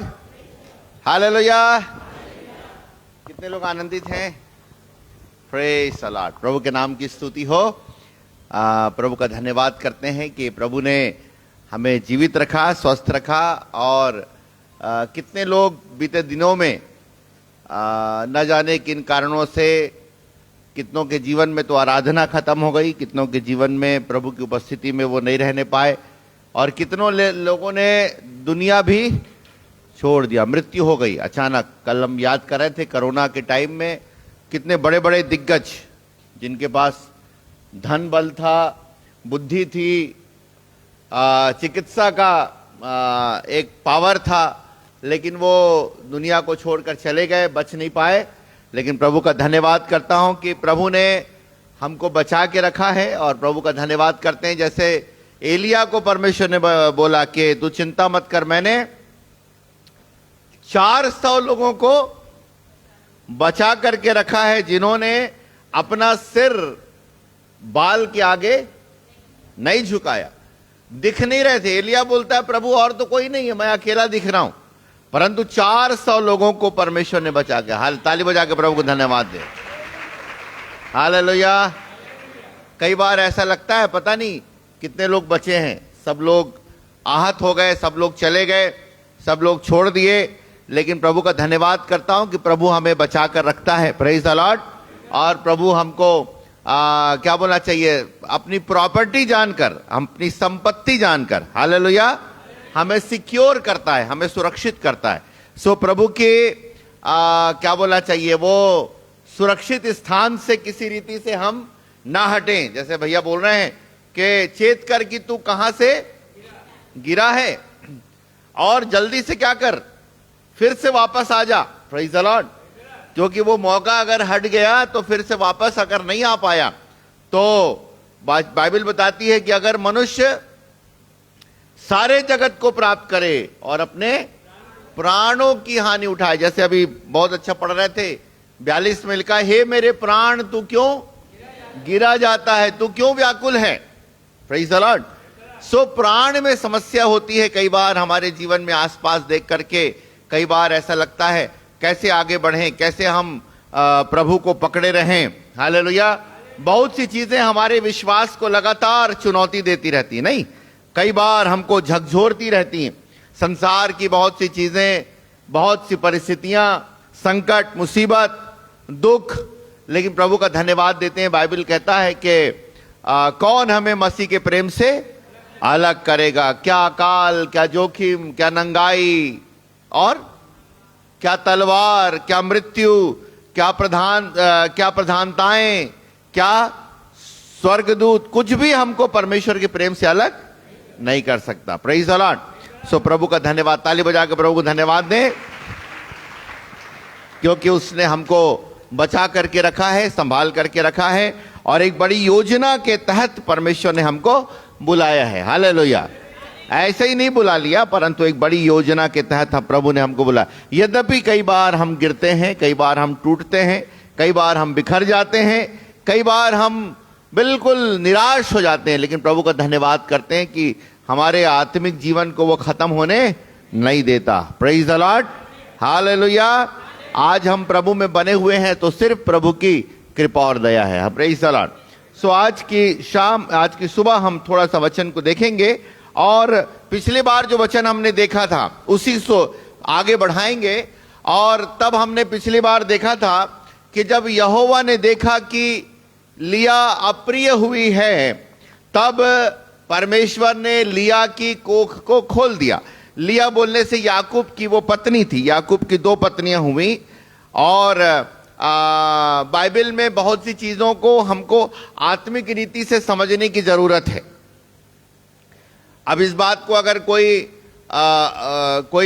hallelujah. कितने लोग आनंदित हैं? प्रेज़ द लॉर्ड, प्रभु के नाम की स्तुति हो। प्रभु का धन्यवाद करते हैं कि प्रभु ने हमें जीवित रखा, स्वस्थ रखा, और कितने लोग बीते दिनों में न जाने किन कारणों से कितनों के जीवन में तो आराधना खत्म हो गई, कितनों के जीवन में प्रभु की उपस्थिति में वो नहीं रहने पाए। और कितनों लोगों ने दुनिया भी छोड़ दिया, मृत्यु हो गई अचानक। कल हम याद कर रहे थे कोरोना के टाइम में कितने बड़े बड़े दिग्गज जिनके पास धन बल था, बुद्धि थी, चिकित्सा का एक पावर था, लेकिन वो दुनिया को छोड़कर चले गए, बच नहीं पाए। लेकिन प्रभु का धन्यवाद करता हूं कि प्रभु ने हमको बचा के रखा है, और प्रभु का धन्यवाद करते हैं। जैसे एलिया को परमेश्वर ने बोला कि तू चिंता मत कर, मैंने 400 लोगों को बचा करके रखा है जिन्होंने अपना सिर बाल के आगे नहीं झुकाया। दिख नहीं रहे थे। एलिया बोलता है प्रभु और तो कोई नहीं है, मैं अकेला दिख रहा हूं, परंतु 400 लोगों को परमेश्वर ने बचा के। हाल ताली बजा के प्रभु को धन्यवाद दे। हालेलुया। कई बार ऐसा लगता है पता नहीं कितने लोग बचे हैं, सब लोग आहत हो गए, सब लोग चले गए, सब लोग छोड़ दिए, लेकिन प्रभु का धन्यवाद करता हूं कि प्रभु हमें बचा कर रखता है। Praise the Lord. और प्रभु हमको क्या बोलना चाहिए, अपनी प्रॉपर्टी जानकर, अपनी संपत्ति जानकर, हालेलुया, हमें सिक्योर करता है, हमें सुरक्षित करता है। सो प्रभु के क्या बोलना चाहिए, वो सुरक्षित स्थान से किसी रीति से हम ना हटें। जैसे भैया बोल रहे हैं कि चेत कर कि तू कहां से गिरा है, और जल्दी से क्या कर, फिर से वापस आ जा। Praise the Lord. क्योंकि वो मौका अगर हट गया तो फिर से वापस अगर नहीं आ पाया, तो बाइबल बताती है कि अगर मनुष्य सारे जगत को प्राप्त करे और अपने प्राणों की हानि उठाए। जैसे अभी बहुत अच्छा पढ़ रहे थे, 42 में लिखा, हे मेरे प्राण तू क्यों गिरा जाता है, तू क्यों व्याकुल है। Praise the Lord. सो प्राण में समस्या होती है कई बार हमारे जीवन में, आसपास देख करके कई बार ऐसा लगता है कैसे आगे बढ़ें, कैसे हम प्रभु को पकड़े रहें। हालेलुया। बहुत सी चीजें हमारे विश्वास को लगातार चुनौती देती रहती है, नहीं, कई बार हमको झकझोरती रहती हैं। संसार की बहुत सी चीजें, बहुत सी परिस्थितियां, संकट, मुसीबत, दुख, लेकिन प्रभु का धन्यवाद देते हैं। बाइबल कहता है कि कौन हमें मसीह के प्रेम से अलग करेगा, क्या अकाल, क्या जोखिम, क्या नंगाई, और क्या तलवार, क्या मृत्यु, क्या प्रधानताएं, क्या स्वर्गदूत, कुछ भी हमको परमेश्वर के प्रेम से अलग नहीं कर सकता। Praise the Lord. सो प्रभु का धन्यवाद, ताली बजा के प्रभु को धन्यवाद दें, क्योंकि उसने हमको बचा करके रखा है, संभाल करके रखा है, और एक बड़ी योजना के तहत परमेश्वर ने हमको बुलाया है। हालेलुया। ऐसे ही नहीं बुला लिया, परंतु एक बड़ी योजना के तहत प्रभु ने हमको बुलाया। यद्यपि कई बार हम गिरते हैं, कई बार हम टूटते हैं, कई बार हम बिखर जाते हैं, कई बार हम बिल्कुल निराश हो जाते हैं, लेकिन प्रभु का धन्यवाद करते हैं कि हमारे आत्मिक जीवन को वो खत्म होने नहीं देता। Praise the Lord. हालेलुया। आज हम प्रभु में बने हुए हैं तो सिर्फ प्रभु की कृपा और दया है। Praise the Lord. सो आज की सुबह हम थोड़ा सा वचन को देखेंगे, और पिछली बार जो वचन हमने देखा था उसी से आगे बढ़ाएंगे। और तब हमने पिछली बार देखा था कि जब यहोवा ने देखा कि लिया अप्रिय हुई है, तब परमेश्वर ने लिया की कोख को खोल दिया। लिया बोलने से याकूब की वो पत्नी थी, याकूब की 2 पत्नियां हुई। और बाइबल में बहुत सी चीजों को हमको आत्मिक रीति से समझने की जरूरत है। अब इस बात को अगर कोई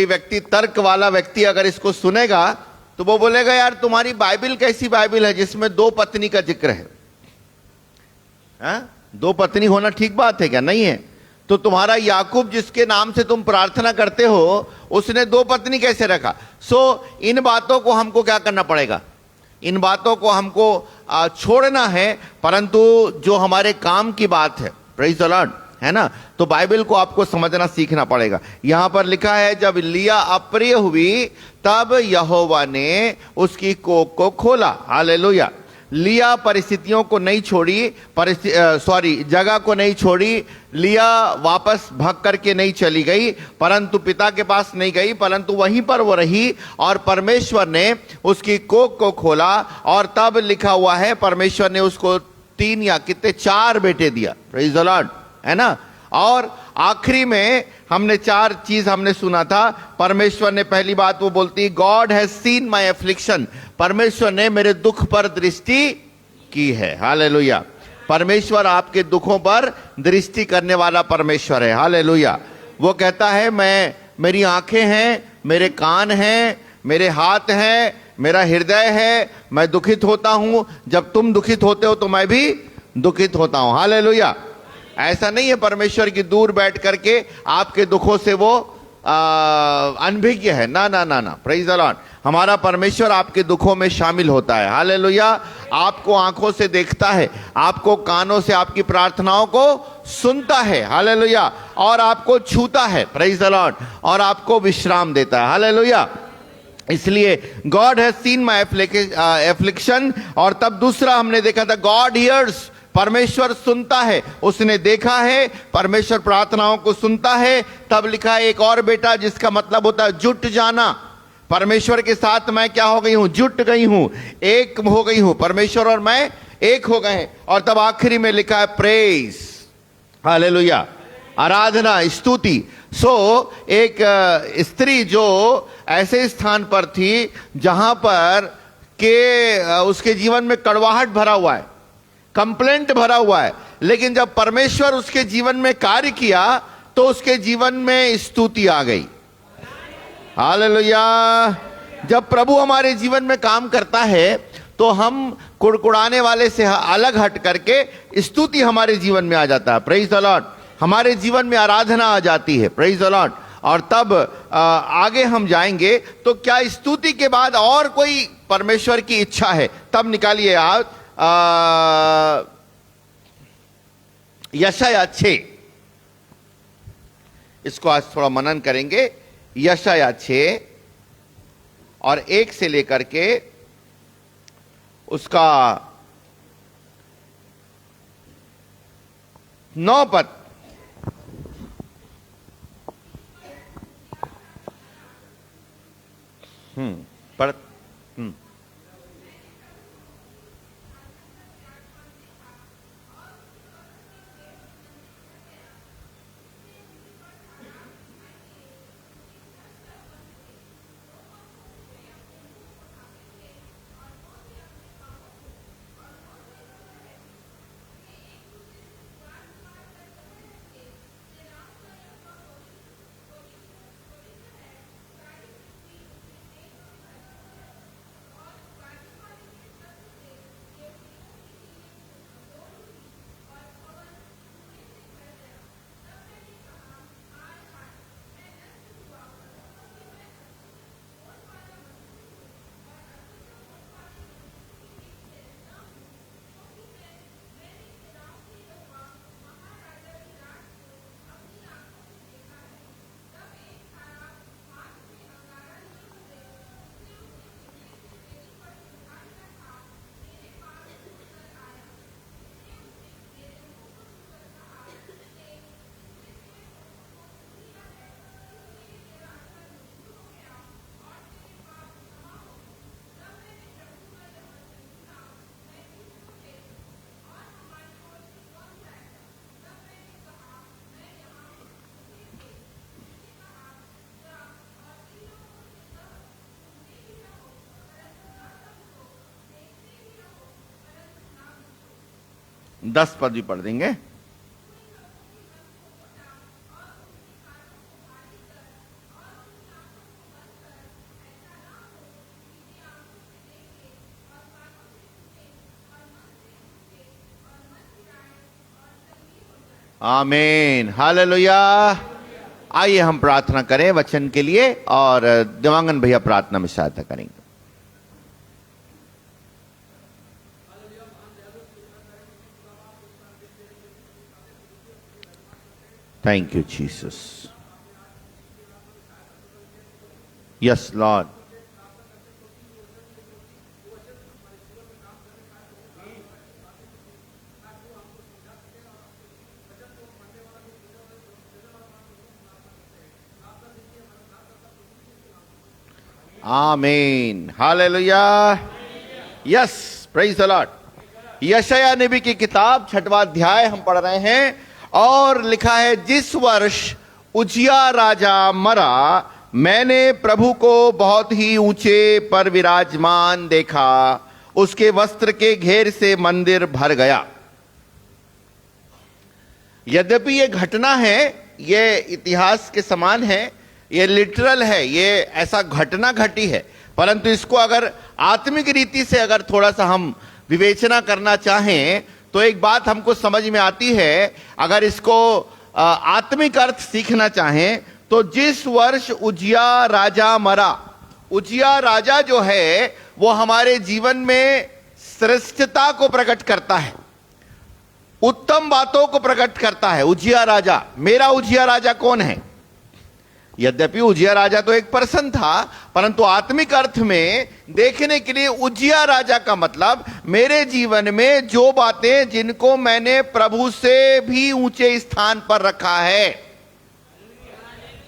व्यक्ति, तर्क वाला व्यक्ति अगर इसको सुनेगा तो वो बोलेगा यार तुम्हारी बाइबल कैसी बाइबल है जिसमें 2 पत्नी का जिक्र है? 2 पत्नी होना ठीक बात है क्या? नहीं है। तो तुम्हारा याकूब जिसके नाम से तुम प्रार्थना करते हो, उसने 2 पत्नी कैसे रखा? सो इन बातों को हमको क्या करना पड़ेगा? इन बातों को हमको छोड़ना है, परंतु जो हमारे काम की बात है, प्रेज द लॉर्ड, है ना, तो बाइबल को आपको समझना सीखना पड़ेगा। यहां पर लिखा है जब लिया अप्रिय हुई तब यहोवा ने उसकी कोख को खोला। हालेलुया। लिया परिस्थितियों को नहीं छोड़ी, जगह को नहीं छोड़ी। लिया वापस भाग करके नहीं चली गई, परंतु पिता के पास नहीं गई, परंतु वहीं पर वो रही, और परमेश्वर ने उसकी कोख को खोला। और तब लिखा हुआ है परमेश्वर ने उसको 3 या कितने 4 बेटे दिया। प्रेज द लॉर्ड, है ना। और आखिरी में हमने 4 चीज हमने सुना था। परमेश्वर ने पहली बात वो बोलती, God has seen my affliction, परमेश्वर ने मेरे दुख पर दृष्टि की है। हालेलुया। परमेश्वर आपके दुखों पर दृष्टि करने वाला परमेश्वर है। हालेलुया। वो कहता है मेरी आंखें हैं, मेरे कान हैं, मेरे हाथ हैं, मेरा हृदय है, मैं दुखित होता हूं। जब तुम दुखित होते हो तो मैं भी दुखित होता हूं। हालेलुया। ऐसा नहीं है परमेश्वर की दूर बैठ करके आपके दुखों से वो अनभिज्ञ है। ना ना ना ना, प्रेज द लॉर्ड। हमारा परमेश्वर आपके दुखों में शामिल होता है। हालेलुया। आपको आंखों से देखता है, आपको कानों से आपकी प्रार्थनाओं को सुनता है। हालेलुया। और आपको छूता है, प्रेज द लॉर्ड, और आपको विश्राम देता है। हालेलुया। इसलिए God has seen my affliction. और तब दूसरा हमने देखा था, गॉड हियर्स, परमेश्वर सुनता है। उसने देखा है, परमेश्वर प्रार्थनाओं को सुनता है। तब लिखा है एक और बेटा, जिसका मतलब होता है जुट जाना। परमेश्वर के साथ मैं क्या हो गई हूं? जुट गई हूं, एक हो गई हूं। परमेश्वर और मैं एक हो गए हैं। और तब आखिरी में लिखा है प्रेज, हालेलुया, आराधना, स्तुति। एक स्त्री जो ऐसे स्थान पर थी जहां पर के उसके जीवन में कड़वाहट भरा हुआ है, कंप्लेंट भरा हुआ है, लेकिन जब परमेश्वर उसके जीवन में कार्य किया तो उसके जीवन में स्तुति आ गई। हालेलुया। जब प्रभु हमारे जीवन में काम करता है तो हम कुड़कुड़ाने वाले से अलग हट करके स्तुति हमारे जीवन में आ जाता है। Praise the Lord. हमारे जीवन में आराधना आ जाती है। Praise the Lord. और तब आगे हम जाएंगे तो क्या स्तुति के बाद और कोई परमेश्वर की इच्छा है? तब निकालिए आप यशाया 6, इसको आज थोड़ा मनन करेंगे। यशाया 6 और 1 से लेकर के उसका 9 पद। पढ़। दस पद भी पढ़ देंगे। आमीन, हालेलुया। आइए हम प्रार्थना करें वचन के लिए, और दिवांगन भैया प्रार्थना में सहायता करेंगे। Thank you, Jesus. Yes, Lord. Amen. Hallelujah. Yes, praise the Lord. यशाया नबी की किताब 6वां अध्याय हम पढ़ रहे हैं, और लिखा है, जिस वर्ष उजिया राजा मरा, मैंने प्रभु को बहुत ही ऊंचे पर विराजमान देखा, उसके वस्त्र के घेर से मंदिर भर गया। यद्यपि ये घटना है, ये इतिहास के समान है, ये लिटरल है, ये ऐसा घटना घटी है, परंतु इसको अगर आत्मिक रीति से अगर थोड़ा सा हम विवेचना करना चाहें तो एक बात हमको समझ में आती है। अगर इसको आत्मिक अर्थ सीखना चाहें तो जिस वर्ष उजिया राजा मरा, उजिया राजा जो है वो हमारे जीवन में श्रेष्ठता को प्रकट करता है, उत्तम बातों को प्रकट करता है। उजिया राजा, मेरा उजिया राजा कौन है? यद्यपि उजिया राजा तो एक पर्सन था, परंतु आत्मिक अर्थ में देखने के लिए उजिया राजा का मतलब मेरे जीवन में जो बातें जिनको मैंने प्रभु से भी ऊंचे स्थान पर रखा है।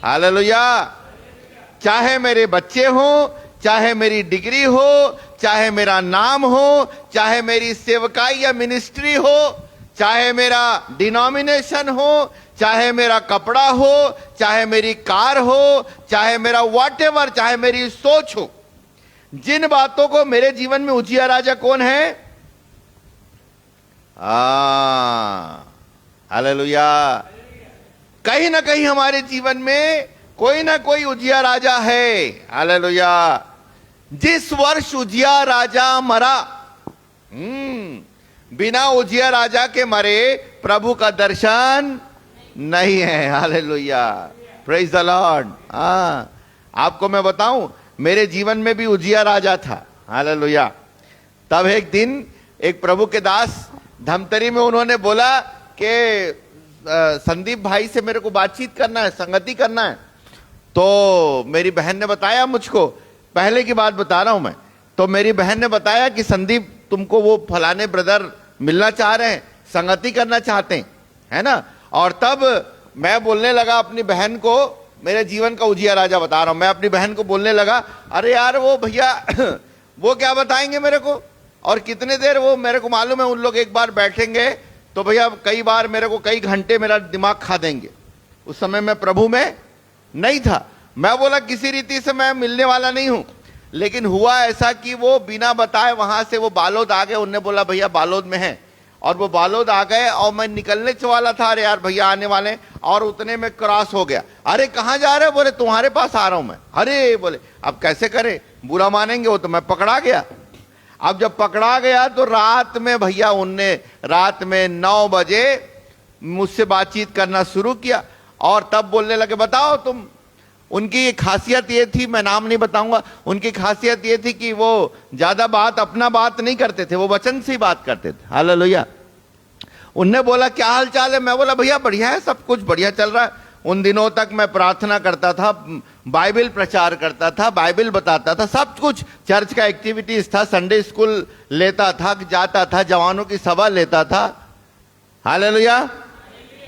हालेलुया। चाहे मेरे बच्चे हो, चाहे मेरी डिग्री हो, चाहे मेरा नाम हो, चाहे मेरी सेवकाई या मिनिस्ट्री हो, चाहे मेरा डिनोमिनेशन हो, चाहे मेरा कपड़ा हो, चाहे मेरी कार हो, चाहे मेरा व्हाटएवर, चाहे मेरी सोच हो, जिन बातों को मेरे जीवन में उजिया राजा कौन है? हालेलुया। कहीं ना कहीं हमारे जीवन में कोई ना कोई उजिया राजा है। हालेलुया। जिस वर्ष उजिया राजा मरा, बिना उजिया राजा के मरे प्रभु का दर्शन नहीं है। Hallelujah, praise the Lord. आपको मैं बताऊं, मेरे जीवन में भी उजिया राजा था। हालेलुया। तब एक दिन एक प्रभु के दास धमतरी में उन्होंने बोला कि संदीप भाई से मेरे को बातचीत करना है, संगति करना है। तो मेरी बहन ने बताया मुझको, पहले की बात बता रहा हूं मैं, तो मेरी बहन ने बताया कि संदीप तुमको वो फलाने ब्रदर मिलना चाह रहे हैं, संगति करना चाहते हैं, है ना। और तब मैं बोलने लगा अपनी बहन को, मेरे जीवन का उजिया राजा बता रहा हूं, मैं अपनी बहन को बोलने लगा, अरे यार वो भैया वो क्या बताएंगे मेरे को, और कितने देर वो, मेरे को मालूम है उन लोग एक बार बैठेंगे तो भैया कई बार मेरे को कई घंटे मेरा दिमाग खा देंगे। उस समय मैं प्रभु में नहीं था। मैं बोला किसी रीति से मैं मिलने वाला नहीं हूं, लेकिन हुआ ऐसा कि वो बिना बताए वहां से वो बालोद आ गए। उनने बोला भैया बालोद में है, और वो बालोद आ गए और मैं निकलने वाला था, अरे यार भैया आने वाले, और उतने में क्रॉस हो गया। अरे कहाँ जा रहे? बोले तुम्हारे पास आ रहा हूं मैं। अरे बोले अब कैसे करें, बुरा मानेंगे वो, तो मैं पकड़ा गया। अब जब पकड़ा गया तो रात में भैया उनने रात में 9 बजे मुझसे बातचीत करना शुरू किया, और तब बोलने लगे बताओ तुम। उनकी खासियत ये थी, मैं नाम नहीं बताऊंगा, उनकी खासियत ये थी कि वो ज्यादा बात अपना बात नहीं करते थे, वो वचन से ही बात करते थे। हालेलुया। उनने बोला क्या हाल चाल है? मैं बोला भैया बढ़िया है, सब कुछ बढ़िया चल रहा है। उन दिनों तक मैं प्रार्थना करता था, बाइबल प्रचार करता था, बाइबल बताता था, सब कुछ चर्च का एक्टिविटीज था, संडे स्कूल लेता था, जाता था, जवानों की सभा लेता था। हालेलुया।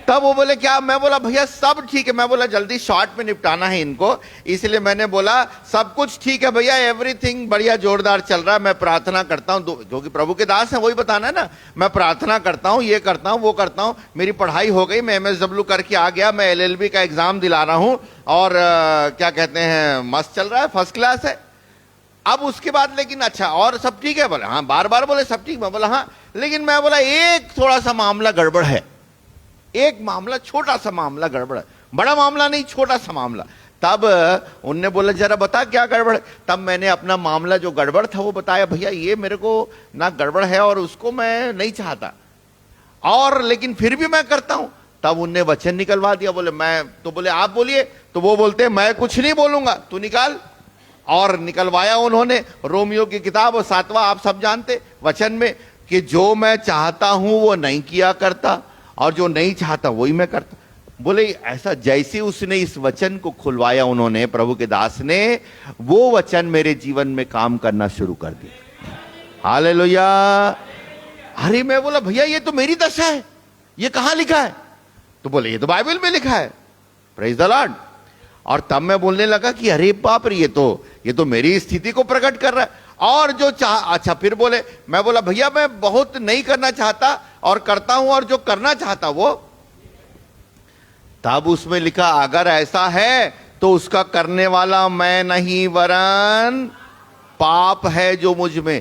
तब वो बोले क्या? मैं बोला भैया सब ठीक है। मैं बोला जल्दी शॉर्ट में निपटाना है इनको, इसलिए मैंने बोला सब कुछ ठीक है भैया, एवरीथिंग बढ़िया जोरदार चल रहा है, मैं प्रार्थना करता हूँ, जो कि प्रभु के दास है वही बताना है ना। मैं प्रार्थना करता हूँ, ये करता हूँ, वो करता हूँ, मेरी पढ़ाई हो गई, मैं MSW करके आ गया, मैं LLB का एग्जाम दिला रहा हूँ, और क्या कहते हैं मस्त चल रहा है, फर्स्ट क्लास है। अब उसके बाद लेकिन अच्छा और सब ठीक है? बोले हाँ, बार बार बोले सब ठीक। मैं बोला हाँ, लेकिन मैं बोला एक थोड़ा सा मामला गड़बड़ है, एक मामला, छोटा सा मामला गड़बड़ है, बड़ा मामला नहीं, छोटा सा मामला। तब उनने बोला जरा बता क्या गड़बड़ है। तब मैंने अपना मामला जो गड़बड़ था वो बताया, भैया ये मेरे को ना गड़बड़ है और उसको मैं नहीं चाहता, और लेकिन फिर भी मैं करता हूं। तब उनने वचन निकलवा दिया। बोले मैं तो, बोले आप बोलिए, तो वो बोलते मैं कुछ नहीं बोलूंगा, तू निकाल। और निकलवाया उन्होंने रोमियो की किताब और 7वां, आप सब जानते वचन में कि जो मैं चाहता हूं वो नहीं किया करता, और जो नहीं चाहता वही मैं करता। बोले ऐसा, जैसे उसने इस वचन को खुलवाया उन्होंने, प्रभु के दास ने, वो वचन मेरे जीवन में काम करना शुरू कर दिया। हालेलुया। अरे मैं बोला भैया ये तो मेरी दशा है, ये कहां लिखा है? तो बोले ये तो बाइबल में लिखा है। Praise the Lord. और तब मैं बोलने लगा कि अरे बाप रे, ये तो मेरी स्थिति को प्रकट कर रहा है। और जो अच्छा, फिर बोले, मैं बोला भैया मैं बहुत नहीं करना चाहता और करता हूं, और जो करना चाहता वो तब उसमें लिखा, अगर ऐसा है तो उसका करने वाला मैं नहीं वरन पाप है जो मुझ में।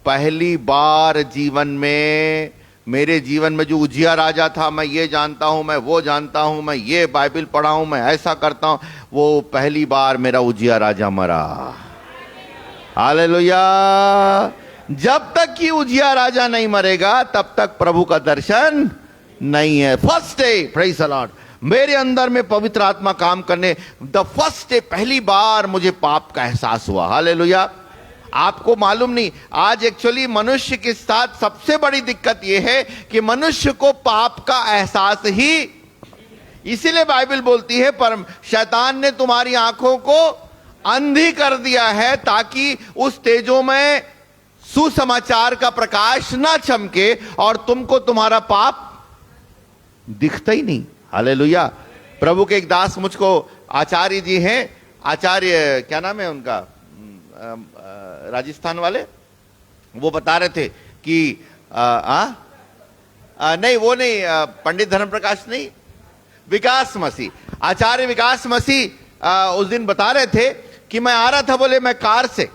पहली बार जीवन में, मेरे जीवन में जो उजिया राजा था, मैं ये जानता हूं, मैं वो जानता हूं, मैं ये बाइबल पढ़ा हूं, मैं ऐसा करता हूं, वो पहली बार मेरा उजिया राजा मरा। हालेलुया। जब तक कि उजिया राजा नहीं मरेगा तब तक प्रभु का दर्शन नहीं है। First day, praise the Lord, मेरे अंदर में पवित्र आत्मा काम करने, द फर्स्ट डे, पहली बार मुझे पाप का एहसास हुआ। हालेलुया। आपको मालूम नहीं, आज एक्चुअली मनुष्य के साथ सबसे बड़ी दिक्कत यह है कि मनुष्य को पाप का एहसास ही, इसीलिए बाइबल बोलती है, पर शैतान ने तुम्हारी आंखों को अंधी कर दिया है ताकि उस तेजों में सुसमाचार का प्रकाश ना चमके और तुमको तुम्हारा पाप दिखता ही नहीं। हालेलुया। प्रभु के एक दास मुझको आचार्य जी हैं, आचार्य क्या नाम है उनका, राजस्थान वाले, वो बता रहे थे कि नहीं वो नहीं, पंडित धर्म प्रकाश नहीं, विकास मसीह, आचार्य विकास मसीह उस दिन बता रहे थे कि मैं आ रहा था, बोले मैं कार से,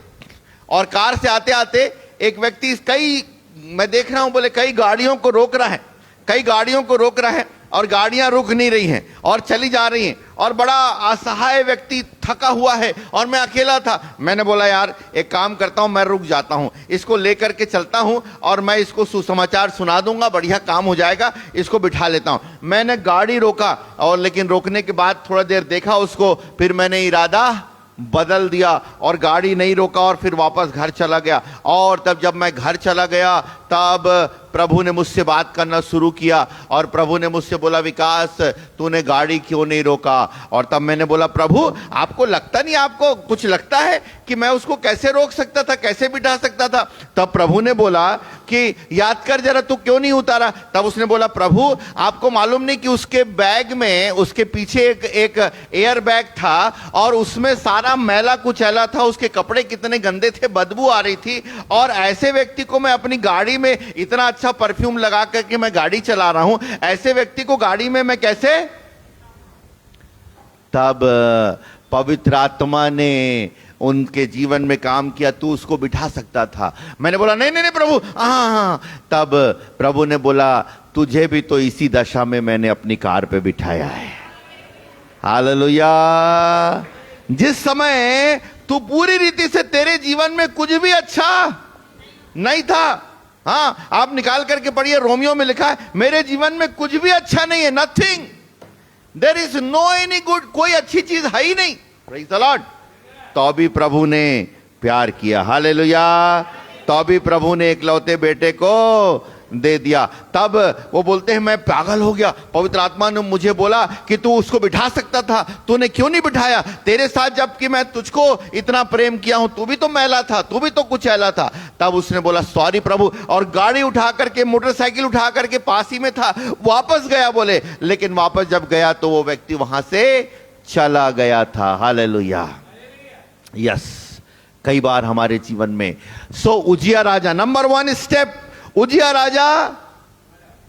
और कार से आते आते एक व्यक्ति, मैं देख रहा हूं, बोले कई गाड़ियों को रोक रहा है, कई गाड़ियों को रोक रहा है और गाड़ियां रुक नहीं रही हैं और चली जा रही हैं, और बड़ा असहाय व्यक्ति थका हुआ है और मैं अकेला था। मैंने बोला यार एक काम करता हूं, मैं रुक जाता हूं, इसको लेकर के चलता हूं और मैं इसको सुसमाचार सुना दूंगा, बढ़िया काम हो जाएगा, इसको बिठा लेता हूं। मैंने गाड़ी रोका, और लेकिन रोकने के बाद थोड़ा देर देखा उसको, फिर मैंने इरादा बदल दिया और गाड़ी नहीं रोका और फिर वापस घर चला गया। और तब जब मैं घर चला गया तब प्रभु ने मुझसे बात करना शुरू किया और प्रभु ने मुझसे बोला, विकास तूने गाड़ी क्यों नहीं रोका? और तब मैंने बोला, प्रभु आपको लगता नहीं, आपको कुछ लगता है कि मैं उसको कैसे रोक सकता था, कैसे बिठा सकता था? तब प्रभु ने बोला कि याद कर जरा, तू क्यों नहीं उतारा? तब उसने बोला, प्रभु आपको मालूम नहीं कि उसके बैग में, उसके पीछे एक एयर बैग था और उसमें सारा मैला कुचैला था, उसके कपड़े कितने गंदे थे, बदबू आ रही थी, और ऐसे व्यक्ति को मैं अपनी गाड़ी में इतना अच्छा परफ्यूम लगा करके मैं गाड़ी चला रहा हूं, ऐसे व्यक्ति को गाड़ी में मैं कैसे? तब पवित्र आत्मा ने उनके जीवन में काम किया, तू उसको बिठा सकता था। मैंने बोला नहीं नहीं नहीं प्रभु, हाँ। तब प्रभु ने बोला, तुझे भी तो इसी दशा में मैंने अपनी कार पे बिठाया है। हालेलुया। जिस समय तू पूरी रीति से, तेरे जीवन में कुछ भी अच्छा नहीं था, हाँ आप निकाल करके पढ़िए, रोमियो में लिखा है, मेरे जीवन में कुछ भी अच्छा नहीं है, nothing, there is no any good, कोई अच्छी चीज है ही नहीं। Praise the Lord. तो भी प्रभु ने प्यार किया। हालेलुया। तो भी प्रभु ने इकलौते बेटे को दे दिया। तब वो बोलते हैं मैं पागल हो गया, पवित्र आत्मा ने मुझे बोला कि तू उसको बिठा सकता था, तूने क्यों नहीं बिठाया? तेरे साथ जबकि मैं तुझको इतना प्रेम किया हूं, तू भी तो मैला था, तू भी तो कुचैला था। तब उसने बोला सॉरी प्रभु, और गाड़ी उठा करके, मोटरसाइकिल उठा करके पास ही में था, वापस गया बोले। लेकिन वापस जब गया तो वो व्यक्ति वहां से चला गया था। हालेलुया। यस, कई बार हमारे जीवन में उजिया राजा, नंबर 1 स्टेप, उजिया राजा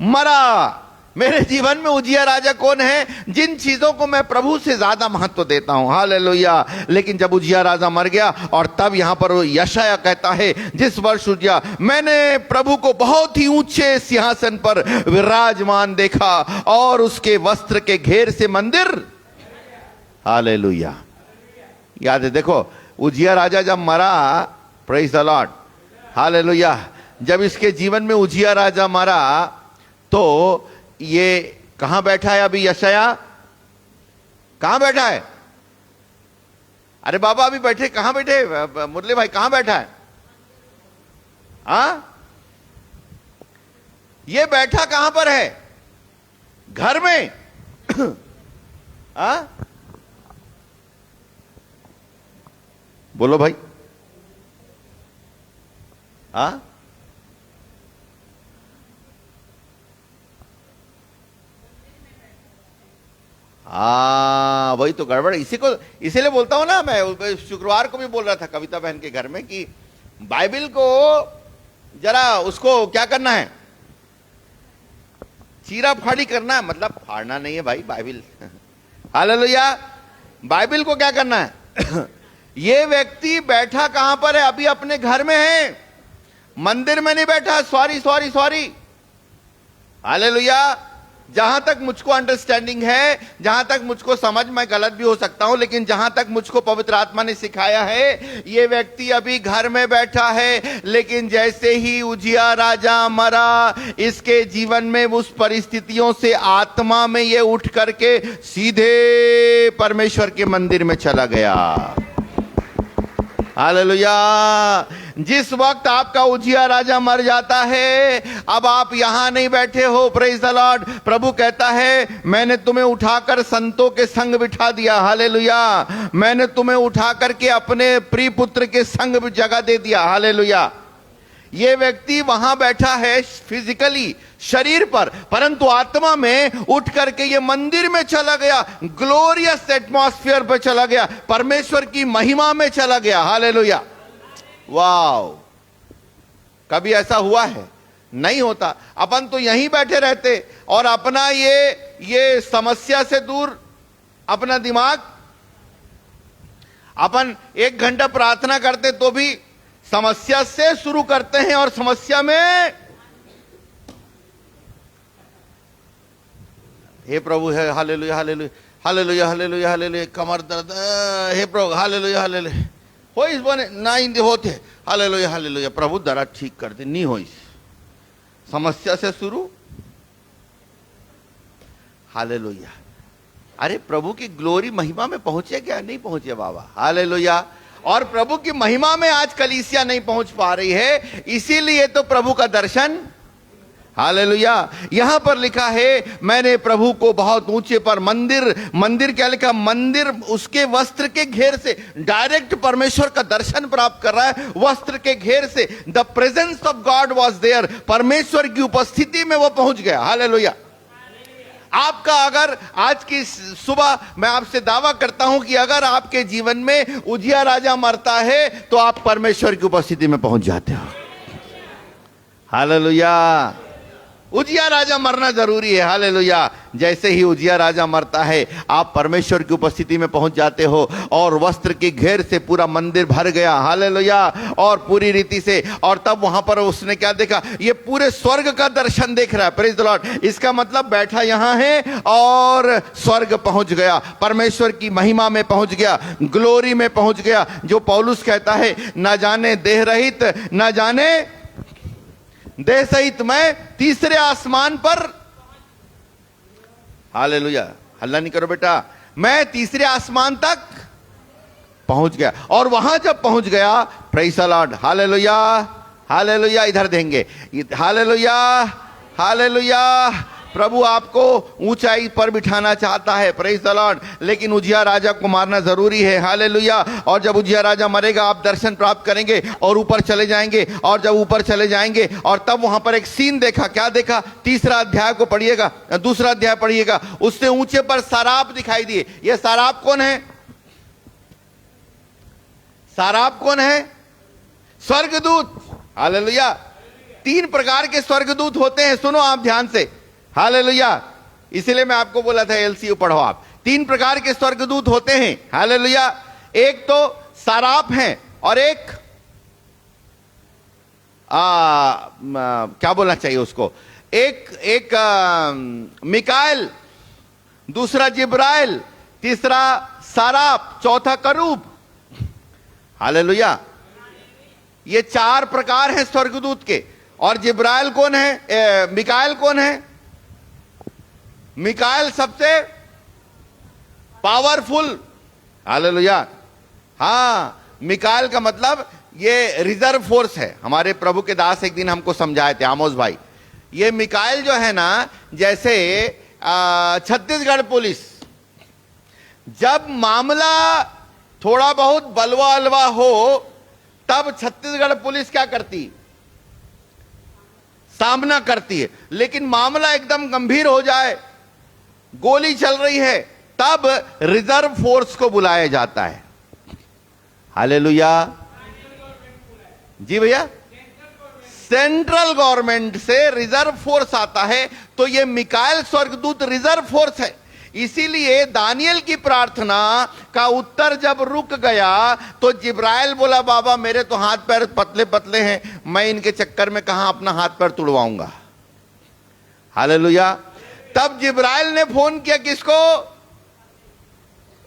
मरा। मेरे जीवन में उजिया राजा कौन है? जिन चीजों को मैं प्रभु से ज्यादा महत्व देता हूं। हालेलुया। लेकिन जब उजिया राजा मर गया, और तब यहां पर यशायाह कहता है, जिस वर्ष उजिया, मैंने प्रभु को बहुत ही ऊंचे सिंहासन पर विराजमान देखा और उसके वस्त्र के घेर से मंदिर। हालेलुया। याद है, देखो उजिया राजा जब मरा, प्रेज़ द लॉर्ड, हालेलुया, जब इसके जीवन में उजिया राजा मरा तो ये कहां बैठा है अभी? यशायाह कहां बैठा है? अरे बाबा अभी बैठे, कहां बैठे मुरली भाई, कहां बैठा है? ये बैठा कहां पर है? घर में। बोलो भाई। वही तो गड़बड़, इसी को इसीलिए बोलता हूं ना, मैं शुक्रवार को भी बोल रहा था कविता बहन के घर में कि बाइबल को जरा उसको क्या करना है, चीरा फाड़ी करना है, मतलब फाड़ना नहीं है भाई, बाइबिल। हालेलुया। बाइबिल को क्या करना है? ये व्यक्ति बैठा कहां पर है? अभी अपने घर में है, मंदिर में नहीं बैठा। Sorry sorry sorry. हालेलुया। जहां तक मुझको अंडरस्टैंडिंग है, जहां तक मुझको समझ, मैं गलत भी हो सकता हूं, लेकिन जहां तक मुझको पवित्र आत्मा ने सिखाया है, ये व्यक्ति अभी घर में बैठा है, लेकिन जैसे ही उजिया राजा मरा, इसके जीवन में उस परिस्थितियों से आत्मा में ये उठ करके सीधे परमेश्वर के मंदिर में चला गया। हालेलुया। जिस वक्त आपका उजिया राजा मर जाता है, अब आप यहां नहीं बैठे हो। Praise the Lord. प्रभु कहता है, मैंने तुम्हें उठाकर संतों के संग बिठा दिया। हालेलुया। मैंने तुम्हें उठाकर के अपने प्रिय पुत्र के संग जगह दे दिया। हालेलुया। ये व्यक्ति वहां बैठा है फिजिकली, शरीर पर, परंतु आत्मा में उठ करके ये मंदिर में चला गया, ग्लोरियस एटमॉस्फेयर पे चला गया, परमेश्वर की महिमा में चला गया। हालेलुया। वाव। कभी ऐसा हुआ है? नहीं होता। अपन तो यहीं बैठे रहते और अपना ये समस्या से दूर अपना दिमाग, अपन 1 घंटा प्रार्थना करते तो भी समस्या से शुरू करते हैं और समस्या में, हे प्रभु है, hallelujah hallelujah hallelujah hallelujah hallelujah, कमर दर्द, हे प्रभु हालेलुया हालेलुया, हो इस बने ना इंदे होते, हालेलुया हालेलुया, प्रभु दर्द ठीक कर दे, नहीं हो इस समस्या से शुरू। हालेलुया। अरे प्रभु की ग्लोरी महिमा में पहुंचे क्या? नहीं पहुंचे बाबा। हालेलुया। और प्रभु की महिमा में आज कलीसिया नहीं पहुंच पा रही है, इसीलिए तो प्रभु का दर्शन। हालेलुया। यहां पर लिखा है, मैंने प्रभु को बहुत ऊंचे पर, मंदिर क्या लिखा? मंदिर उसके वस्त्र के घेर से, डायरेक्ट परमेश्वर का दर्शन प्राप्त कर रहा है वस्त्र के घेर से। The presence of God was there. परमेश्वर की उपस्थिति में वो पहुंच गया। हालेलुया। आपका अगर आज की सुबह मैं आपसे दावा करता हूं कि अगर आपके जीवन में उजिया राजा मरता है तो आप परमेश्वर की उपस्थिति में पहुंच जाते हो। हालेलुया। उजिया राजा मरना जरूरी है। हालेलुया। जैसे ही उजिया राजा मरता है, आप परमेश्वर की उपस्थिति में पहुंच जाते हो और वस्त्र के घेर से पूरा मंदिर भर गया। हालेलुया। और पूरी रीति से, और तब वहां पर उसने क्या देखा? ये पूरे स्वर्ग का दर्शन देख रहा है। Praise the Lord. इसका मतलब बैठा यहां है और स्वर्ग पहुंच गया, परमेश्वर की महिमा में पहुंच गया, ग्लोरी में पहुंच गया। जो पौलुस कहता है, ना जाने देह रहित, ना जाने देह सहित मैं तीसरे आसमान पर। हालेलुया। हल्ला नहीं करो बेटा। मैं तीसरे आसमान तक पहुंच गया। और वहां जब पहुंच गया, praise the Lord, hallelujah hallelujah, इधर देंगे, हालेलुया हालेलुया। प्रभु आपको ऊंचाई पर बिठाना चाहता है। Praise the Lord. लेकिन उजिया राजा को मारना जरूरी है। हालेलुया। और जब उजिया राजा मरेगा, आप दर्शन प्राप्त करेंगे और ऊपर चले जाएंगे। और जब ऊपर चले जाएंगे, और तब वहां पर एक सीन देखा। क्या देखा? 3रा अध्याय को पढ़िएगा, 2रा अध्याय पढ़िएगा। उससे ऊंचे पर साराप दिखाई दिए। ये साराप कौन है? साराप कौन है? स्वर्गदूत। हालेलुया। 3 प्रकार के स्वर्गदूत होते हैं। सुनो आप ध्यान से। हालेलुया। इसलिए मैं आपको बोला था एलसीयू पढ़ो आप। 3 प्रकार के स्वर्गदूत होते हैं। हालेलुया। एक तो साराप हैं, और एक क्या बोलना चाहिए उसको, एक मिकाएल, दूसरा जिब्राइल, तीसरा साराप, चौथा करूब। हालेलुया। ये 4 प्रकार हैं स्वर्गदूत के। और जिब्राइल कौन है? मिकाएल कौन है? मिकाएल सबसे पावरफुल। हालेलुया। हाँ, मिकाएल का मतलब ये रिजर्व फोर्स है। हमारे प्रभु के दास एक दिन हमको समझाए थे, आमोस भाई। ये मिकाएल जो है ना, जैसे छत्तीसगढ़ पुलिस, जब मामला थोड़ा बहुत बलवा अलवा हो, तब छत्तीसगढ़ पुलिस क्या करती? सामना करती है। लेकिन मामला एकदम गंभीर हो जाए, गोली चल रही है, तब रिजर्व फोर्स को बुलाया जाता है। हालेलुया। जी भैया, सेंट्रल गवर्नमेंट से रिजर्व फोर्स आता है, तो ये मिकाएल स्वर्गदूत रिजर्व फोर्स है। इसीलिए दानियल की प्रार्थना का उत्तर जब रुक गया तो जिब्राइल बोला, बाबा मेरे तो हाथ पैर पतले पतले हैं, मैं इनके चक्कर में कहां अपना हाथ पैर तुड़वाऊंगा। हालेलुया। तब जिब्राइल ने फोन किया किसको?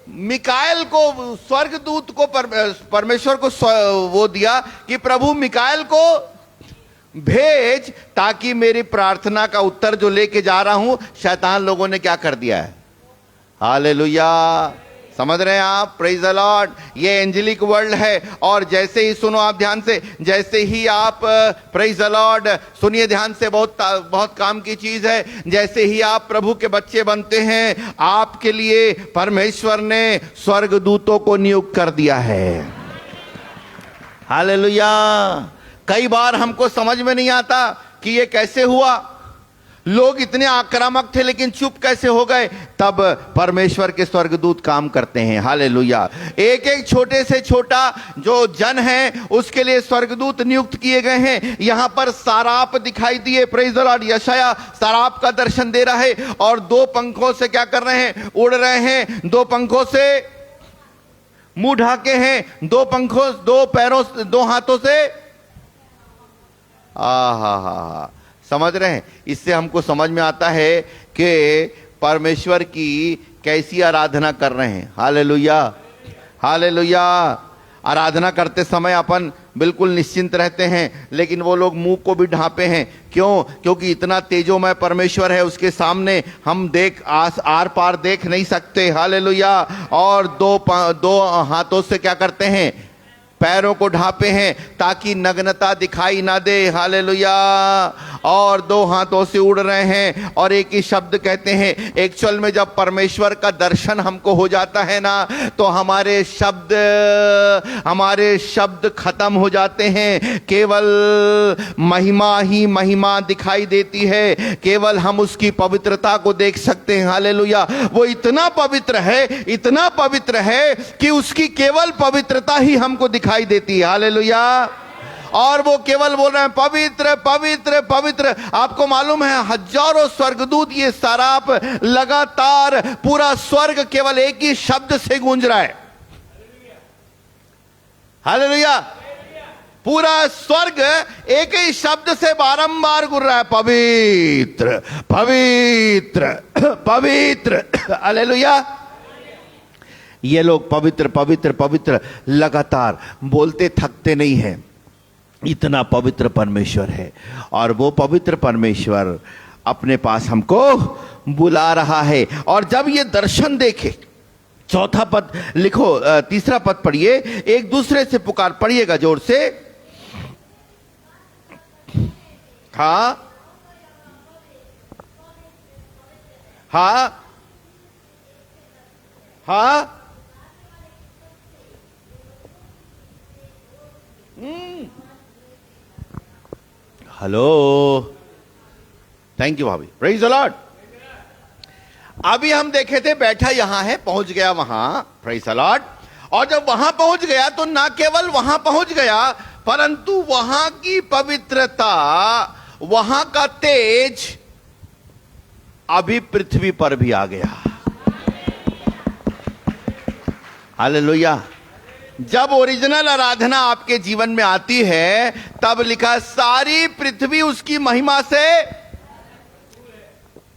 मिकाएल को, स्वर्गदूत को, परमेश्वर को वो दिया कि प्रभु मिकाएल को भेज, ताकि मेरी प्रार्थना का उत्तर जो लेके जा रहा हूं, शैतान लोगों ने क्या कर दिया है। हालेलुया। समझ रहे हैं आप? Praise the Lord. ये एंजेलिक वर्ल्ड है। और जैसे ही, सुनो आप ध्यान से, जैसे ही आप, प्रेज द लॉर्ड, सुनिए ध्यान से, बहुत काम की चीज है। जैसे ही आप प्रभु के बच्चे बनते हैं, आपके लिए परमेश्वर ने स्वर्गदूतों को नियुक्त कर दिया है। हालेलुया। कई बार हमको समझ में नहीं आता कि ये कैसे हुआ। लोग इतने आक्रामक थे लेकिन चुप कैसे हो गए। तब परमेश्वर के स्वर्गदूत काम करते हैं। हालेलुया। एक एक छोटे से छोटा जो जन है उसके लिए स्वर्गदूत नियुक्त किए गए हैं। यहां पर साराप दिखाई दिए। Praise the Lord. यशाया साराप का दर्शन दे रहा है और दो पंखों से क्या कर रहे हैं? उड़ रहे हैं। दो पंखों से मुंह ढाके हैं, दो पंखों, दो पैरों, दो हाथों से। हा। समझ रहे हैं? इससे हमको समझ में आता है कि परमेश्वर की कैसी आराधना कर रहे हैं। हालेलुया। हालेलुया। आराधना करते समय अपन बिल्कुल निश्चिंत रहते हैं, लेकिन वो लोग मुंह को भी ढांपे हैं। क्यों? क्योंकि इतना तेजोमय परमेश्वर है, उसके सामने हम आर पार देख नहीं सकते। हालेलुया। और दो हाथों से क्या करते हैं? पैरों को ढांपे हैं ताकि नग्नता दिखाई ना दे। हालेलुया। और दो हाथों से उड़ रहे हैं और एक ही शब्द कहते हैं। एक्चुअल में जब परमेश्वर का दर्शन हमको हो जाता है ना, तो हमारे शब्द खत्म हो जाते हैं। केवल महिमा ही महिमा दिखाई देती है। केवल हम उसकी पवित्रता को देख सकते हैं। हालेलुया। वो इतना पवित्र है, इतना पवित्र है कि उसकी केवल पवित्रता ही हमको दिखाई देती है। हालेलुया। और वो केवल बोल रहे हैं पवित्र पवित्र पवित्र। आपको मालूम है हजारों स्वर्गदूत, ये साराप लगातार पूरा स्वर्ग केवल एक ही शब्द से गूंज रहा है। हालेलुया। पूरा स्वर्ग एक ही शब्द से बारंबार गुर रहा है, पवित्र पवित्र पवित्र। हालेलुया। ये लोग पवित्र पवित्र पवित्र लगातार बोलते थकते नहीं हैं। इतना पवित्र परमेश्वर है और वो पवित्र परमेश्वर अपने पास हमको बुला रहा है। और जब ये दर्शन देखे, चौथा पद लिखो, तीसरा पद पढ़िए, एक दूसरे से पुकार, पढ़िएगा जोर से। हाँ हाँ हाँ। हेलो, थैंक यू भाभी। Praise the Lord. अभी हम देखे थे, बैठा यहां है, पहुंच गया वहां। Praise the Lord. और जब वहां पहुंच गया तो ना केवल वहां पहुंच गया, परंतु वहां की पवित्रता, वहां का तेज अभी पृथ्वी पर भी आ गया। हालेलुया। जब ओरिजिनल आराधना आपके जीवन में आती है, तब लिखा सारी पृथ्वी उसकी महिमा से,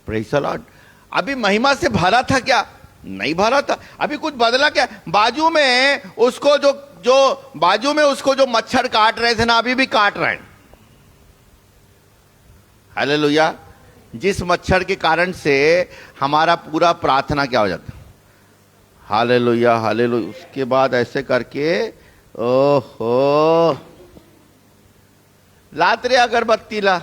प्रेज़ द लॉर्ड। अभी महिमा से भरा था क्या? नहीं भरा था। अभी कुछ बदला क्या? बाजू में उसको जो मच्छर काट रहे थे ना, अभी भी काट रहे हैं। हालेलुया। जिस मच्छर के कारण से हमारा पूरा प्रार्थना क्या हो जाता है। Hallelujah hallelujah. उसके बाद ऐसे करके, ओहो, लात रे अगरबत्ती ला।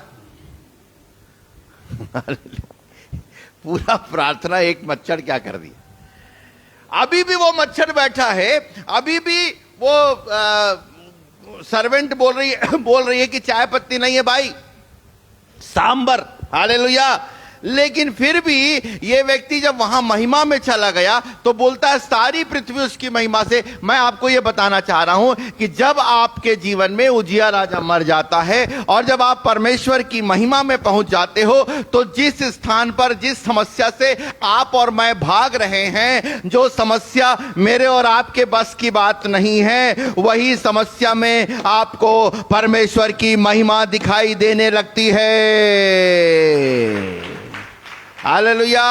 पूरा प्रार्थना एक मच्छर क्या कर दिया। अभी भी वो मच्छर बैठा है, अभी भी वो सर्वेंट बोल रही है कि चाय पत्ती नहीं है भाई, सांबर। हालेलुया। लेकिन फिर भी ये व्यक्ति जब वहां महिमा में चला गया तो बोलता है सारी पृथ्वी उसकी महिमा से। मैं आपको ये बताना चाह रहा हूं कि जब आपके जीवन में उजिया राजा मर जाता है और जब आप परमेश्वर की महिमा में पहुंच जाते हो तो जिस स्थान पर, जिस समस्या से आप और मैं भाग रहे हैं, जो समस्या मेरे और आपके बस की बात नहीं है, वही समस्या में आपको परमेश्वर की महिमा दिखाई देने लगती है। हालेलुया।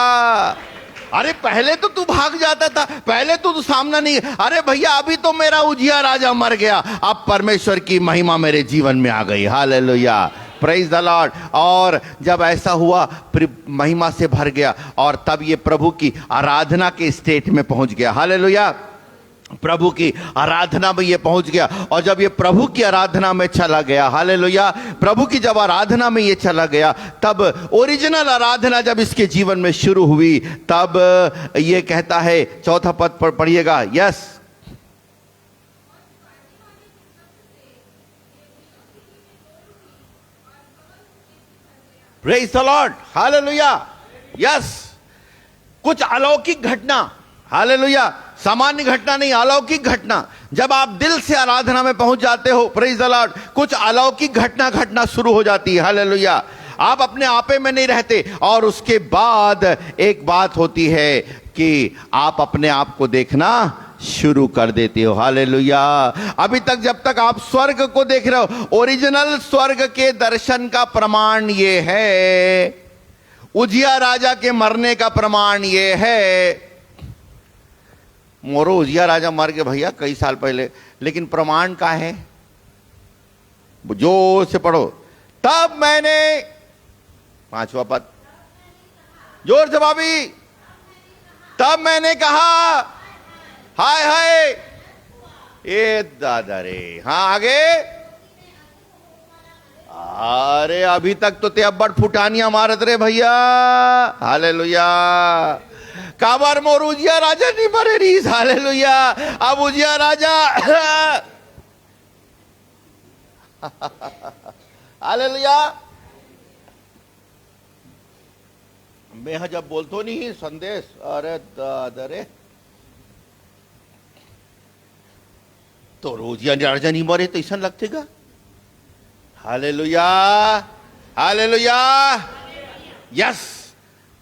अरे पहले तो तू भाग जाता था, पहले तो तू सामना नहीं, अरे भैया अभी तो मेरा उजिया राजा मर गया, अब परमेश्वर की महिमा मेरे जीवन में आ गई। Hallelujah, praise the Lord. और जब ऐसा हुआ, महिमा से भर गया और तब ये प्रभु की आराधना के स्टेट में पहुंच गया। हालेलुया, प्रभु की आराधना में ये पहुंच गया। और जब ये प्रभु की आराधना में चला गया, हालेलुया, प्रभु की जब आराधना में ये चला गया, तब ओरिजिनल आराधना जब इसके जीवन में शुरू हुई, तब ये कहता है, चौथा पद पर पढ़िएगा। Yes, praise the Lord, hallelujah. Yes, कुछ अलौकिक घटना, हालेलुया, सामान्य घटना नहीं, अलौकिक घटना। जब आप दिल से आराधना में पहुंच जाते हो, प्रेज द लॉर्ड, कुछ अलौकिक घटना घटना शुरू हो जाती है। हालेलुया, आप अपने आपे में नहीं रहते। और उसके बाद एक बात होती है कि आप अपने आप को देखना शुरू कर देते हो। हालेलुया। अभी तक जब तक आप स्वर्ग को देख रहे हो, ओरिजिनल स्वर्ग के दर्शन का प्रमाण ये है, उजिया राजा के मरने का प्रमाण ये है। मोरो उजिया राजा मर गए भैया कई साल पहले, लेकिन प्रमाण का है, जोर से पढ़ो। तब मैंने, पांचवा पद, जोर से भाभी, तब मैंने कहा, हाय हाय, ए दादा रे, हाँ आगे। अरे अभी तक तो ते अब्बड़ फुटानियां मारत रे भैया। हालेलुया, काबर मोर उजिया राजा नहीं मरे रीस। हालेलुया, अब उजिया राजा हालेलुया। मैं जब बोलतो नहीं संदेश, अरे दादा रे, तो रोजिया राजा नहीं मरे तो ऐसा लगतेगा। Hallelujah, hallelujah. यस,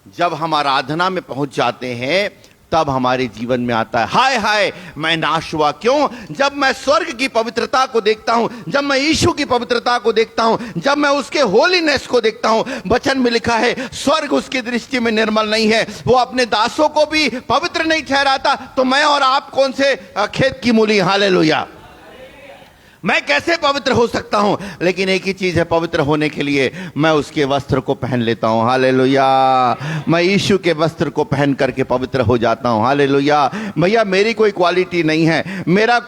जब हम आराधना में पहुंच जाते हैं तब हमारे जीवन में आता है, हाय हाय मैं नाश हुआ। क्यों? जब मैं स्वर्ग की पवित्रता को देखता हूं, जब मैं यीशु की पवित्रता को देखता हूं, जब मैं उसके होलीनेस को देखता हूं। वचन में लिखा है, स्वर्ग उसकी दृष्टि में निर्मल नहीं है, वो अपने दासों को भी पवित्र नहीं ठहराता, तो मैं और आप कौन से खेत की मूली। हालेलुया, मैं कैसे पवित्र हो सकता हूं? लेकिन एक ही चीज है, पवित्र होने के लिए मैं उसके वस्त्र को पहन लेता हूं। हालेलुया, मैं यीशु के वस्त्र को पहन करके पवित्र हो जाता हूं। हालेलुया। भैया मेरी कोई क्वालिटी नहीं है, मेरा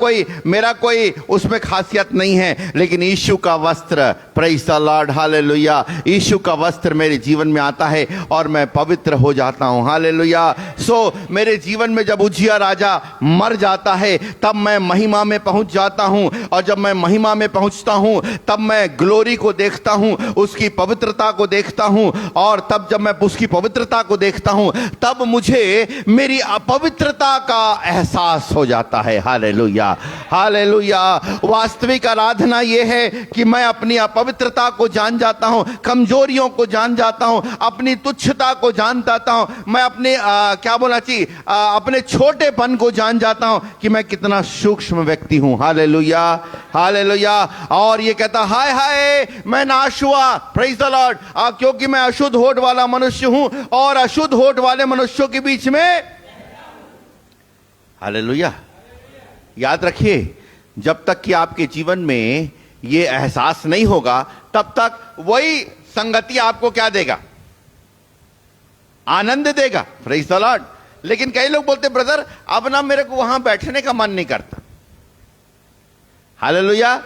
कोई उसमें खासियत नहीं है, लेकिन यीशु का वस्त्र, प्रेज़ द लॉर्ड, हालेलुया, यीशु का वस्त्र मेरे जीवन में आता है और मैं पवित्र हो जाता हूं। हालेलुया। सो मेरे जीवन में जब उजिया राजा मर जाता है तब मैं महिमा में पहुंच जाता हूं, और जब मैं महिमा में पहुंचता हूं तब मैं ग्लोरी को देखता हूं, उसकी पवित्रता को देखता हूं, और तब जब मैं उसकी पवित्रता को देखता हूं तब मुझे मेरी अपवित्रता का एहसास हो जाता है। Hallelujah, hallelujah. वास्तविक आराधना यह है कि मैं अपनी अपवित्रता को जान जाता हूं, कमजोरियों को जान जाता हूं, अपनी तुच्छता को जान जाता हूं, मैं अपने अपने छोटेपन को जान जाता हूं कि मैं कितना सूक्ष्म व्यक्ति हूं। Hallelujah, hallelujah. और ये कहता, हाय हाय मैं नाश हुआ, प्रेज़ द लॉर्ड, क्योंकि मैं अशुद्ध होठ वाला मनुष्य हूं और अशुद्ध होठ वाले मनुष्यों के बीच में। हालेलुया। याद रखिए, जब तक कि आपके जीवन में ये एहसास नहीं होगा तब तक वही संगति आपको क्या देगा? आनंद देगा। Praise the Lord. लेकिन कई लोग बोलते, ब्रदर अब ना मेरे को वहां बैठने का मन नहीं करता। हालेलुया।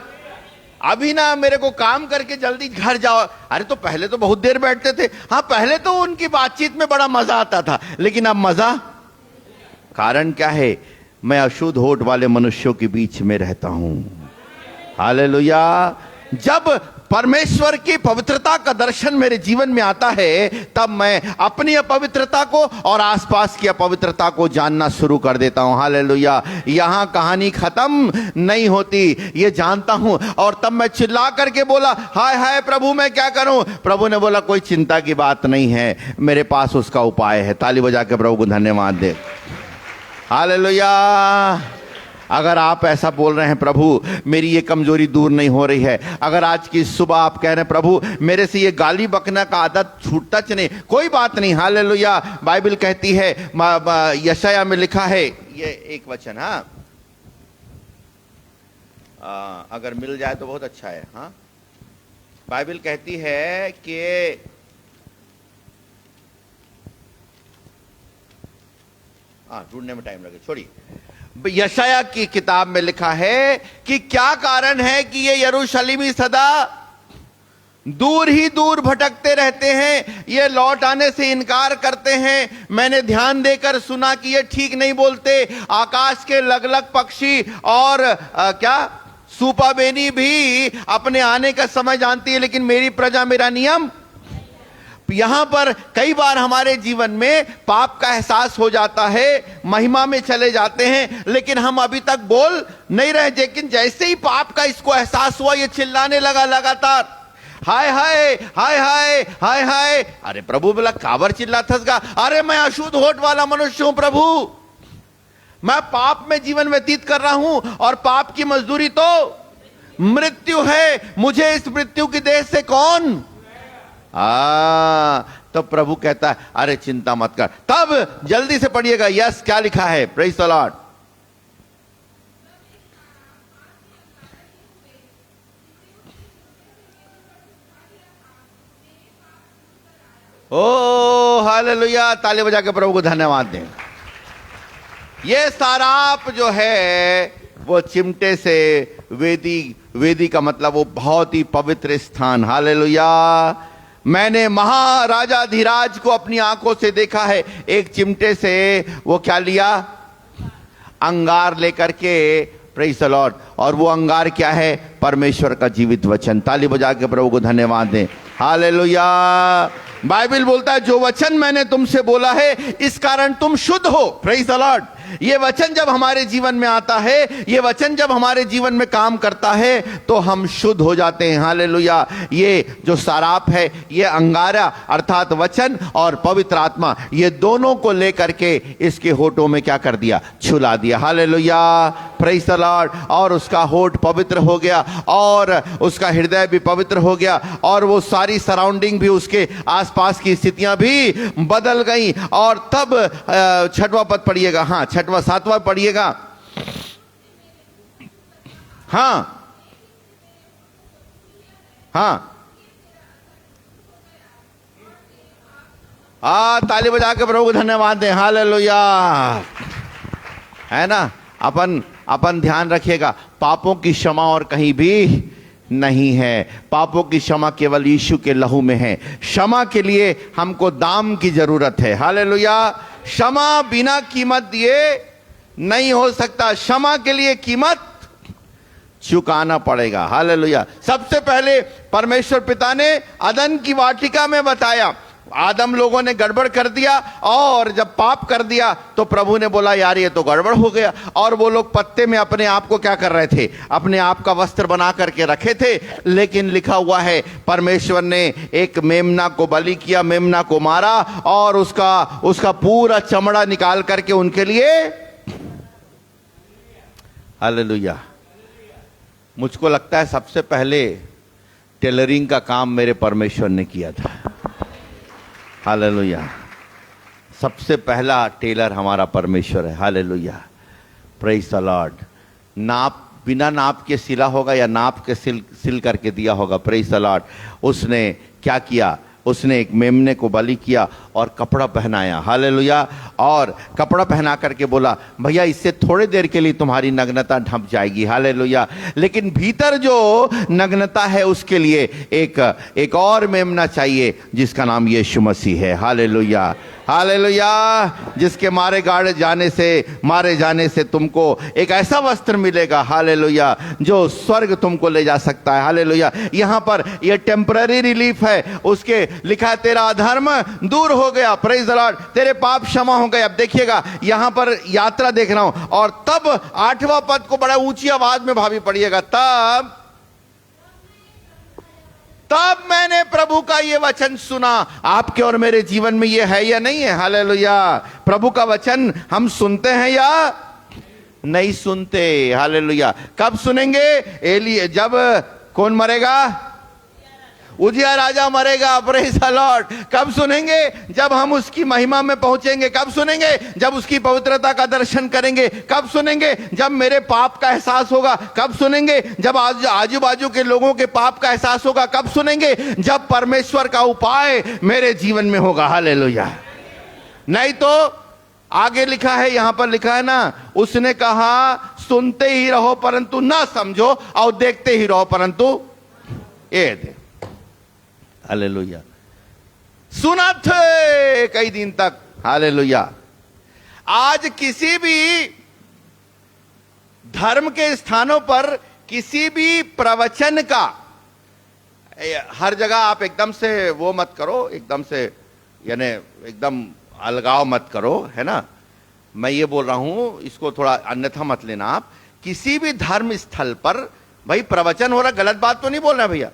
अभी ना मेरे को काम करके जल्दी घर जाओ। अरे तो पहले तो बहुत देर बैठते थे। हाँ, पहले तो उनकी बातचीत में बड़ा मजा आता था, लेकिन अब मजा, कारण क्या है? मैं अशुद्ध होठ वाले मनुष्यों के बीच में रहता हूं। हालेलुया। जब परमेश्वर की पवित्रता का दर्शन मेरे जीवन में आता है, तब मैं अपनी अपवित्रता को और आसपास की अपवित्रता को जानना शुरू कर देता हूं। हालेलुया। यहां कहानी खत्म नहीं होती, ये जानता हूं। और तब मैं चिल्ला करके बोला, हाय हाय प्रभु मैं क्या करूं? प्रभु ने बोला, कोई चिंता की बात नहीं है, मेरे पास उसका उपाय है। ताली बजा के प्रभु को धन्यवाद दे। हालेलुया। अगर आप ऐसा बोल रहे हैं, प्रभु मेरी ये कमजोरी दूर नहीं हो रही है, अगर आज की सुबह आप कह रहे हैं, प्रभु मेरे से ये गाली बकना का आदत छूटता नहीं, कोई बात नहीं। हालेलुया। बाइबल कहती है, यशाया में लिखा है, ये एक वचन, हाँ अगर मिल जाए तो बहुत अच्छा है। हाँ, बाइबल कहती है कि ढूंढने में टाइम लगे, छोड़िए। यशाया की किताब में लिखा है कि क्या कारण है कि ये यरूशलेमी सदा दूर ही दूर भटकते रहते हैं, ये लौट आने से इनकार करते हैं। मैंने ध्यान देकर सुना कि ये ठीक नहीं बोलते। आकाश के लगलग पक्षी और क्या सूपाबेनी भी अपने आने का समय जानती है, लेकिन मेरी प्रजा मेरा नियम। यहां पर कई बार हमारे जीवन में पाप का एहसास हो जाता है, महिमा में चले जाते हैं, लेकिन हम अभी तक बोल नहीं रहे। लेकिन जैसे ही पाप का इसको एहसास हुआ, ये चिल्लाने लगा लगातार, हाय हाय हाय हाय हाय हाय। अरे प्रभु बोला, काबर चिल्लाता? अरे मैं अशुद्ध होठ वाला मनुष्य हूं प्रभु, मैं पाप में जीवन व्यतीत कर रहा हूं और पाप की मजदूरी तो मृत्यु है, मुझे इस मृत्यु की देह से कौन। तो प्रभु कहता है, अरे चिंता मत कर। तब जल्दी से पढ़िएगा, यस क्या लिखा है, praise the Lord. Oh hallelujah. ताली बजा के प्रभु को धन्यवाद दें। ये साराप जो है वो चिमटे से, वेदी का मतलब वो बहुत ही पवित्र स्थान। हालेलुया। मैंने महाराजा धीराज को अपनी आंखों से देखा है, एक चिमटे से वो क्या लिया, अंगार लेकर के, प्रेज द लॉर्ड। और वो अंगार क्या है, परमेश्वर का जीवित वचन। ताली बजा के प्रभु को धन्यवाद दें। हालेलुया। बाइबल बोलता है, जो वचन मैंने तुमसे बोला है इस कारण तुम शुद्ध हो। Praise the Lord. ये वचन जब हमारे जीवन में आता है, ये वचन जब हमारे जीवन में काम करता है, तो हम शुद्ध हो जाते हैं। हालेलुया। ये जो साराप है, ये अंगारा अर्थात वचन और पवित्र आत्मा, ये दोनों को लेकर के इसके होठों में क्या कर दिया, छुला दिया। हालेलुया। Praise the Lord. और उसका होठ पवित्र हो गया और उसका हृदय भी पवित्र हो गया और वो सारी सराउंडिंग भी, उसके आसपास की स्थितियां भी बदल गई। और तब छठवां पद पढ़िएगा, हाँ छठवां सातवां पढ़िएगा। हाँ हाँ, ताली बजा के प्रभु को धन्यवाद दें। हालेलुया। है ना, अपन ध्यान रखिएगा, पापों की क्षमा और कहीं भी नहीं है। पापों की क्षमा केवल यीशु के लहू में है। क्षमा के लिए हमको दाम की जरूरत है। हालेलुया। क्षमा बिना कीमत दिए नहीं हो सकता, क्षमा के लिए कीमत चुकाना पड़ेगा। हालेलुया। सबसे पहले परमेश्वर पिता ने अदन की वाटिका में बताया, आदम लोगों ने गड़बड़ कर दिया और जब पाप कर दिया तो प्रभु ने बोला, यार ये तो गड़बड़ हो गया। और वो लोग पत्ते में अपने आप को क्या कर रहे थे, अपने आप का वस्त्र बना करके रखे थे। लेकिन लिखा हुआ है, परमेश्वर ने एक मेमना को बलि किया, मेमना को मारा और उसका पूरा चमड़ा निकाल करके उनके लिए। हालेलुया। मुझको लगता है सबसे पहले टेलरिंग का काम मेरे परमेश्वर ने किया था। हालेलुया। सबसे पहला टेलर हमारा परमेश्वर है। हालेलुया। Praise the Lord. नाप, बिना नाप के सिला होगा या नाप के सिल करके दिया होगा। Praise the Lord. उसने क्या किया, उसने एक मेमने को बलि किया और कपड़ा पहनाया। हालेलुया। और कपड़ा पहना करके बोला, भैया इससे थोड़ी देर के लिए तुम्हारी नग्नता ढंप जाएगी। हालेलुया। लेकिन भीतर जो नग्नता है उसके लिए एक और मेमना चाहिए जिसका नाम यीशु मसीह है। हालेलुया। हालेलुया। जिसके मारे जाने से तुमको एक ऐसा वस्त्र मिलेगा, हालेलुया, जो स्वर्ग तुमको ले जा सकता है। हालेलुया। यहां पर यह टेम्पररी रिलीफ है। उसके लिखा है तेरा अधर्म दूर हो गया, प्रेज द लॉर्ड, तेरे पाप क्षमा हो गए। अब देखिएगा यहां पर यात्रा देख रहा हूं, और तब 8वां पद को बड़ा ऊंची आवाज में भाभी पढ़िएगा, तब मैंने प्रभु का यह वचन सुना। आपके और मेरे जीवन में यह है या नहीं है? हालेलुया। प्रभु का वचन हम सुनते हैं या नहीं सुनते? हालेलुया। कब सुनेंगे? जब कौन मरेगा? उजिया राजा मरेगा, प्रेज द लॉर्ड। कब सुनेंगे? जब हम उसकी महिमा में पहुंचेंगे। कब सुनेंगे? जब उसकी पवित्रता का दर्शन करेंगे। कब सुनेंगे? जब मेरे पाप का एहसास होगा। कब सुनेंगे? जब आजू बाजू के लोगों के पाप का एहसास होगा। कब सुनेंगे? जब परमेश्वर का उपाय मेरे जीवन में होगा। हालेलुया। नहीं तो आगे लिखा है, यहां पर लिखा है ना, उसने कहा सुनते ही रहो परंतु ना समझो, और देखते ही रहो परंतु ये दे। हालेलुया। सुना थे कई दिन तक। हालेलुया। आज किसी भी धर्म के स्थानों पर किसी भी प्रवचन का, हर जगह आप एकदम से वो मत करो, एकदम से यानी एकदम अलगाव मत करो, है ना। मैं ये बोल रहा हूं, इसको थोड़ा अन्यथा मत लेना आप। किसी भी धर्म स्थल पर भाई प्रवचन हो रहा, गलत बात तो नहीं बोल रहा भैया।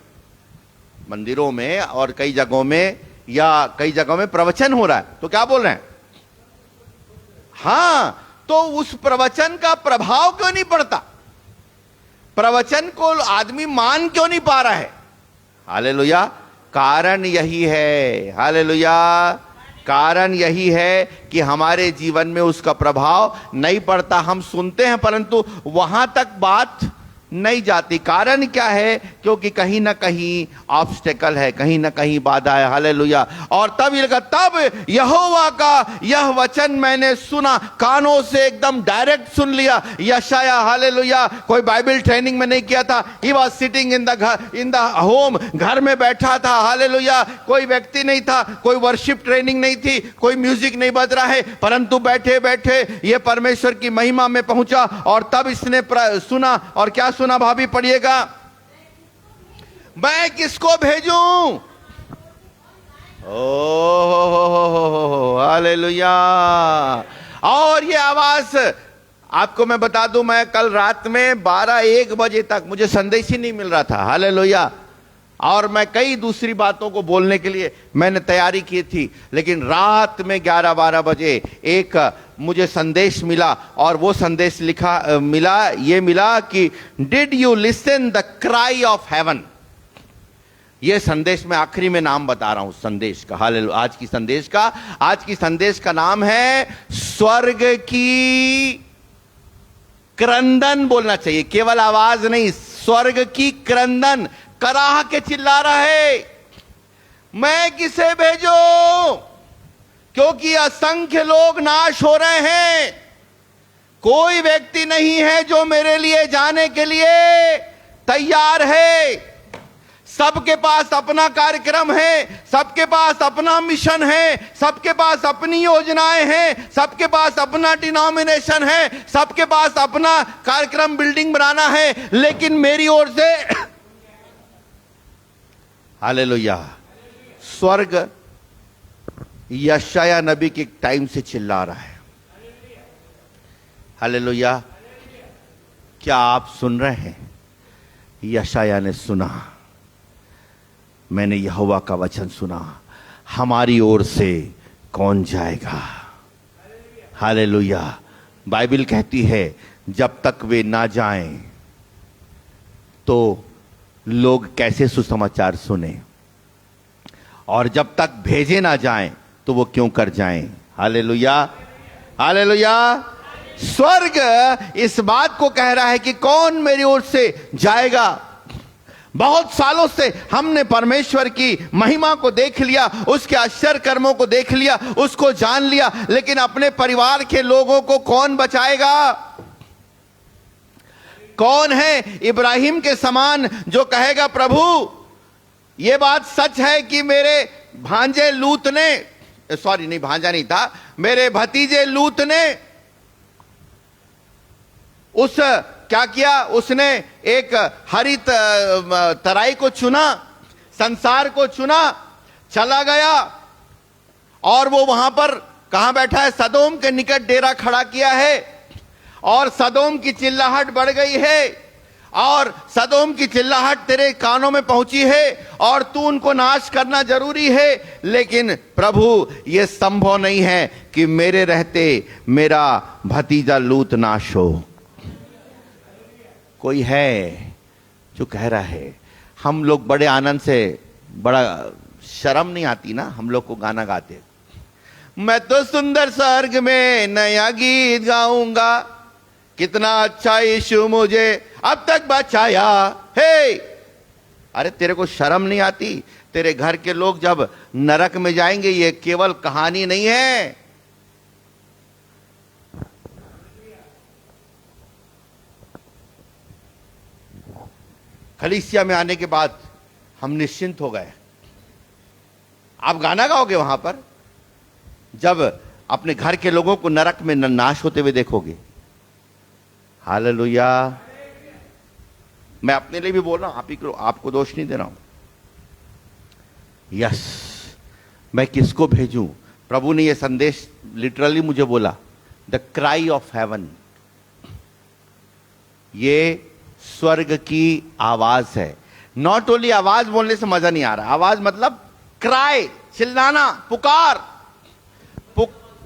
मंदिरों में और कई जगहों में, या कई जगहों में प्रवचन हो रहा है, तो क्या बोल रहे हैं? हां, तो उस प्रवचन का प्रभाव क्यों नहीं पड़ता? प्रवचन को आदमी मान क्यों नहीं पा रहा है? हालेलुया। कारण यही है, हालेलुया, कारण यही है कि हमारे जीवन में उसका प्रभाव नहीं पड़ता। हम सुनते हैं परंतु वहां तक बात नहीं जाती। कारण क्या है? क्योंकि कहीं ना कहीं ऑब्स्टेकल है, कहीं ना कहीं बाधा है। हालेलुया। और तब ये लगा, तब यहोवा का यह वचन मैंने सुना, कानों से एकदम डायरेक्ट सुन लिया। यशाया, हालेलुया, कोई बाइबल ट्रेनिंग में नहीं किया था। He was sitting in the home, घर में बैठा था। हालेलुया। कोई व्यक्ति नहीं था, कोई वर्शिप ट्रेनिंग नहीं थी, कोई म्यूजिक नहीं बज रहा है, परंतु बैठे बैठे ये परमेश्वर की महिमा में पहुंचा। और तब इसने सुना, और क्या सुना भाभी? पढ़िएगा, मैं किसको भेजूं? Oh hallelujah. और ये आवाज आपको मैं बता दूं, मैं कल रात में 12-1 बजे तक मुझे संदेश ही नहीं मिल रहा था। हालेलुया। और मैं कई दूसरी बातों को बोलने के लिए मैंने तैयारी की थी, लेकिन रात में 11-12 बजे एक मुझे संदेश मिला, और वो संदेश मिला कि did you listen the cry of haven. ये संदेश में आखिरी में नाम बता रहा हूं संदेश का। हालेलुया। आज की संदेश का नाम है स्वर्ग की क्रंदन। बोलना चाहिए, केवल आवाज नहीं, स्वर्ग की क्रंदन। कराह के चिल्ला रहा है, मैं किसे भेजूं? क्योंकि असंख्य लोग नाश हो रहे हैं। कोई व्यक्ति नहीं है जो मेरे लिए जाने के लिए तैयार है। सबके पास अपना कार्यक्रम है, सबके पास अपना मिशन है, सबके पास अपनी योजनाएं हैं, सबके पास अपना डिनोमिनेशन है, सबके पास अपना कार्यक्रम बिल्डिंग बनाना है। लेकिन मेरी ओर से हालेलुया, स्वर्ग यशाया नबी के टाइम से चिल्ला रहा है। हालेलुया। क्या आप सुन रहे हैं? यशाया ने सुना, मैंने यहोवा का वचन सुना, हमारी ओर से कौन जाएगा? हालेलुया। बाइबल कहती है जब तक वे ना जाएं तो लोग कैसे सुसमाचार सुने, और जब तक भेजे ना जाएं तो वो क्यों कर जाएं? हालेलुया। हालेलुया। स्वर्ग इस बात को कह रहा है कि कौन मेरी ओर से जाएगा। बहुत सालों से हमने परमेश्वर की महिमा को देख लिया, उसके आश्चर्य कर्मों को देख लिया, उसको जान लिया, लेकिन अपने परिवार के लोगों को कौन बचाएगा? कौन है इब्राहिम के समान जो कहेगा प्रभु ये बात सच है कि मेरे भांजे लूत ने सॉरी नहीं, भांजा नहीं था, मेरे भतीजे लूत ने उस क्या किया, उसने एक हरित तराई को चुना, संसार को चुना, चला गया और वो वहां पर कहां बैठा है, सदोम के निकट डेरा खड़ा किया है और सदोम की चिल्लाहट बढ़ गई है और सदोम की चिल्लाहट तेरे कानों में पहुंची है और तू उनको नाश करना जरूरी है, लेकिन प्रभु ये संभव नहीं है कि मेरे रहते मेरा भतीजा लूत नाश हो। कोई है जो कह रहा है, हम लोग बड़े आनंद से, बड़ा शर्म नहीं आती ना हम लोग को गाना गाते, मैं तो सुंदर स्वर्ग में नया गीत गाऊंगा, कितना अच्छा यीशु मुझे अब तक बचाया। हे, अरे तेरे को शर्म नहीं आती? तेरे घर के लोग जब नरक में जाएंगे, ये केवल कहानी नहीं है। कलीसिया में आने के बाद हम निश्चिंत हो गए। आप गाना गाओगे वहां पर जब अपने घर के लोगों को नरक में नाश होते हुए देखोगे। हालेलुया। मैं अपने लिए भी बोल रहा हूं, आप ही को, आपको दोष नहीं दे रहा हूं। यस, मैं किसको भेजूं? प्रभु ने यह संदेश लिटरली मुझे बोला, द क्राई ऑफ हेवन, ये स्वर्ग की आवाज है। नॉट ओनली आवाज बोलने से मजा नहीं आ रहा, आवाज मतलब क्राई, चिल्लाना, पुकार,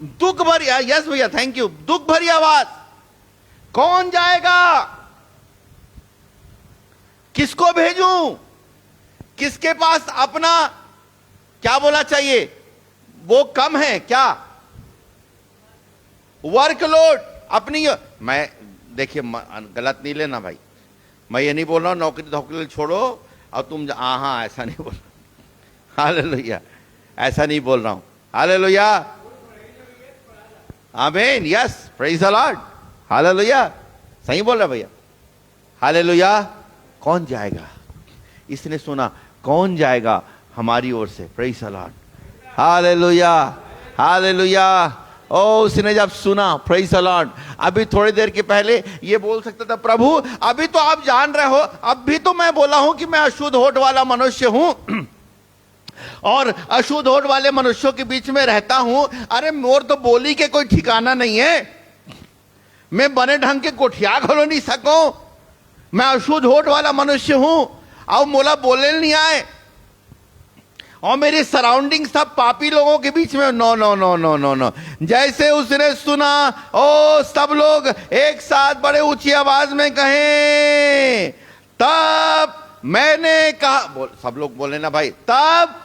दुख भरी, यस भैया थैंक यू, दुख भरी आवाज। कौन जाएगा? किसको भेजूं? किसके पास अपना क्या बोला चाहिए, वो कम है क्या? वर्कलोड अपनी, मैं देखिए गलत नहीं लेना भाई, मैं ये नहीं बोल रहा हूं नौकरी धोकरी छोड़ो और तुम हाँ, ऐसा नहीं बोल रहा। हालेलुया, ऐसा नहीं बोल रहा हूं। हालेलुया, आमीन, yes, praise the Lord, hallelujah, सही बोल रहा भैया। हालेलुया। कौन जाएगा? इसने सुना, कौन जाएगा हमारी ओर से? Praise the Lord, hallelujah, hallelujah. ओ, उसने जब सुना, प्रेज द लॉर्ड, अभी थोड़ी देर के पहले ये बोल सकता था, प्रभु अभी तो आप जान रहे हो, अब भी तो मैं बोला हूं कि मैं अशुद्ध होठ वाला मनुष्य हूं और अशुद्ध होठ वाले मनुष्यों के बीच में रहता हूं। अरे मोर तो बोली के कोई ठिकाना नहीं है, मैं बने ढंग के कोठिया खोलो नहीं सकूं, मैं अशुद्ध होठ वाला मनुष्य हूं और मोला बोले नहीं आए और मेरी सराउंडिंग सब पापी लोगों के बीच में। No no no no no no. जैसे उसने सुना, ओ सब लोग एक साथ बड़े ऊंची आवाज में कहें, तब मैंने कहा, सब लोग बोले ना भाई, तब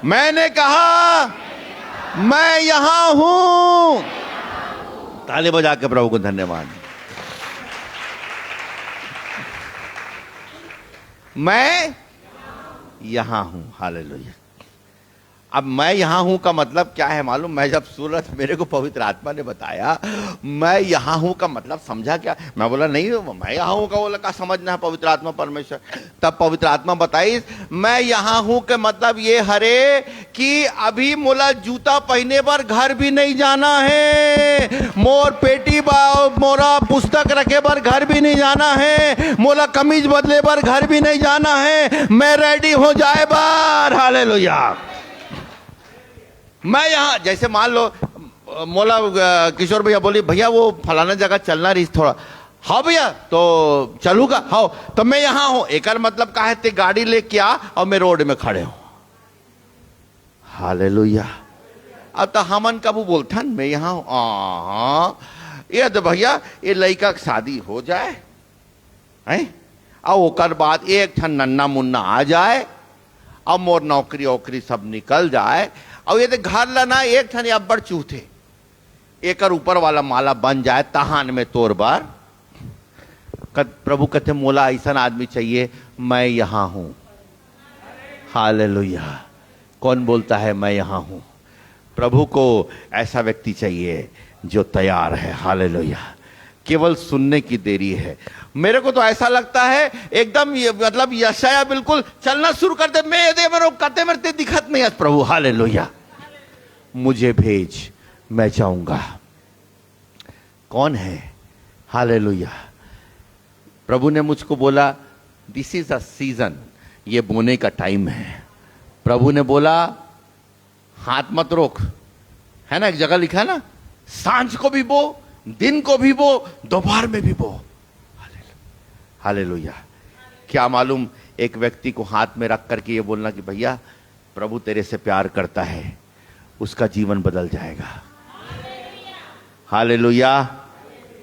मैंने कहा मैं यहां हूं। ताली बजा के प्रभु को धन्यवाद। मैं यहां हूं। हालेलुया। अब मैं यहां हूं का मतलब क्या है मालूम? मैं जब सूरत मेरे को पवित्र आत्मा ने बताया मैं यहां हूं का मतलब समझा क्या? मैं बोला नहीं, मैं यहां हूं का बोला का समझना है पवित्र आत्मा परमेश्वर। तब पवित्र आत्मा बताई, मैं यहां हूं के मतलब ये हरे कि अभी मोला जूता पहने पर घर भी नहीं जाना है, मोर पेटी मोरा पुस्तक रखे पर घर भी नहीं जाना है, मोला कमीज बदले पर घर भी नहीं जाना है, मैं रेडी हो जाए बार। हालेलुया। मैं यहां, जैसे मान लो मोला किशोर भैया बोली, भैया वो फलाना जगह चलना रही थोड़ा, हाँ भैया तो चलूंगा, हाँ तो मैं यहां हूं। एक मतलब का है, ते गाड़ी लेके आ और मैं रोड में खड़े हूं। हालेलुया। अब तो हमन कबू बोलथन मैं यहां हूं, ये तो भैया ये लड़का की शादी हो जाए हैं और ओकर बाद एक ठन नन्ना मुन्ना आ जाए और मोर नौकरी वोकरी सब निकल जाए और ये तो घर लाना एक ठन अब्बड़ चूथे एकर ऊपर वाला माला बन जाए तहान में तोर बार। प्रभु कहते मोला ऐसा आदमी चाहिए, मैं यहां हूं। हालेलुया। कौन बोलता है मैं यहां हूं? प्रभु को ऐसा व्यक्ति चाहिए जो तैयार है। हालेलुया। केवल सुनने की देरी है। मेरे को तो ऐसा लगता है एकदम मतलब यशाया बिल्कुल चलना शुरू कर दे, मैं दे मेरे कते मरते दिखत नहीं है प्रभु। हालेलुया। मुझे भेज, मैं जाऊंगा। कौन है? हालेलुया। प्रभु ने मुझको बोला दिस इज अ सीजन, ये बोने का टाइम है। प्रभु ने बोला हाथ मत रोक, है ना, एक जगह लिखा है ना, सांझ को भी बो, दिन को भी बो, दोपहर में भी बो। हालेलुया। क्या मालूम एक व्यक्ति को हाथ में रख करके ये बोलना कि भैया प्रभु तेरे से प्यार करता है, उसका जीवन बदल जाएगा। Hallelujah.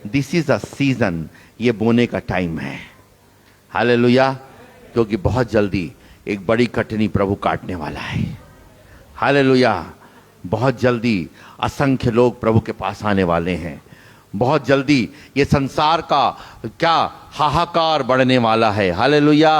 This is a season, ये बोने का टाइम है। हालेलुया। क्योंकि बहुत जल्दी एक बड़ी कटनी प्रभु काटने वाला है। हालेलुया। बहुत जल्दी असंख्य लोग प्रभु के पास आने वाले हैं। बहुत जल्दी ये संसार का क्या हाहाकार बढ़ने वाला है। हालेलुया।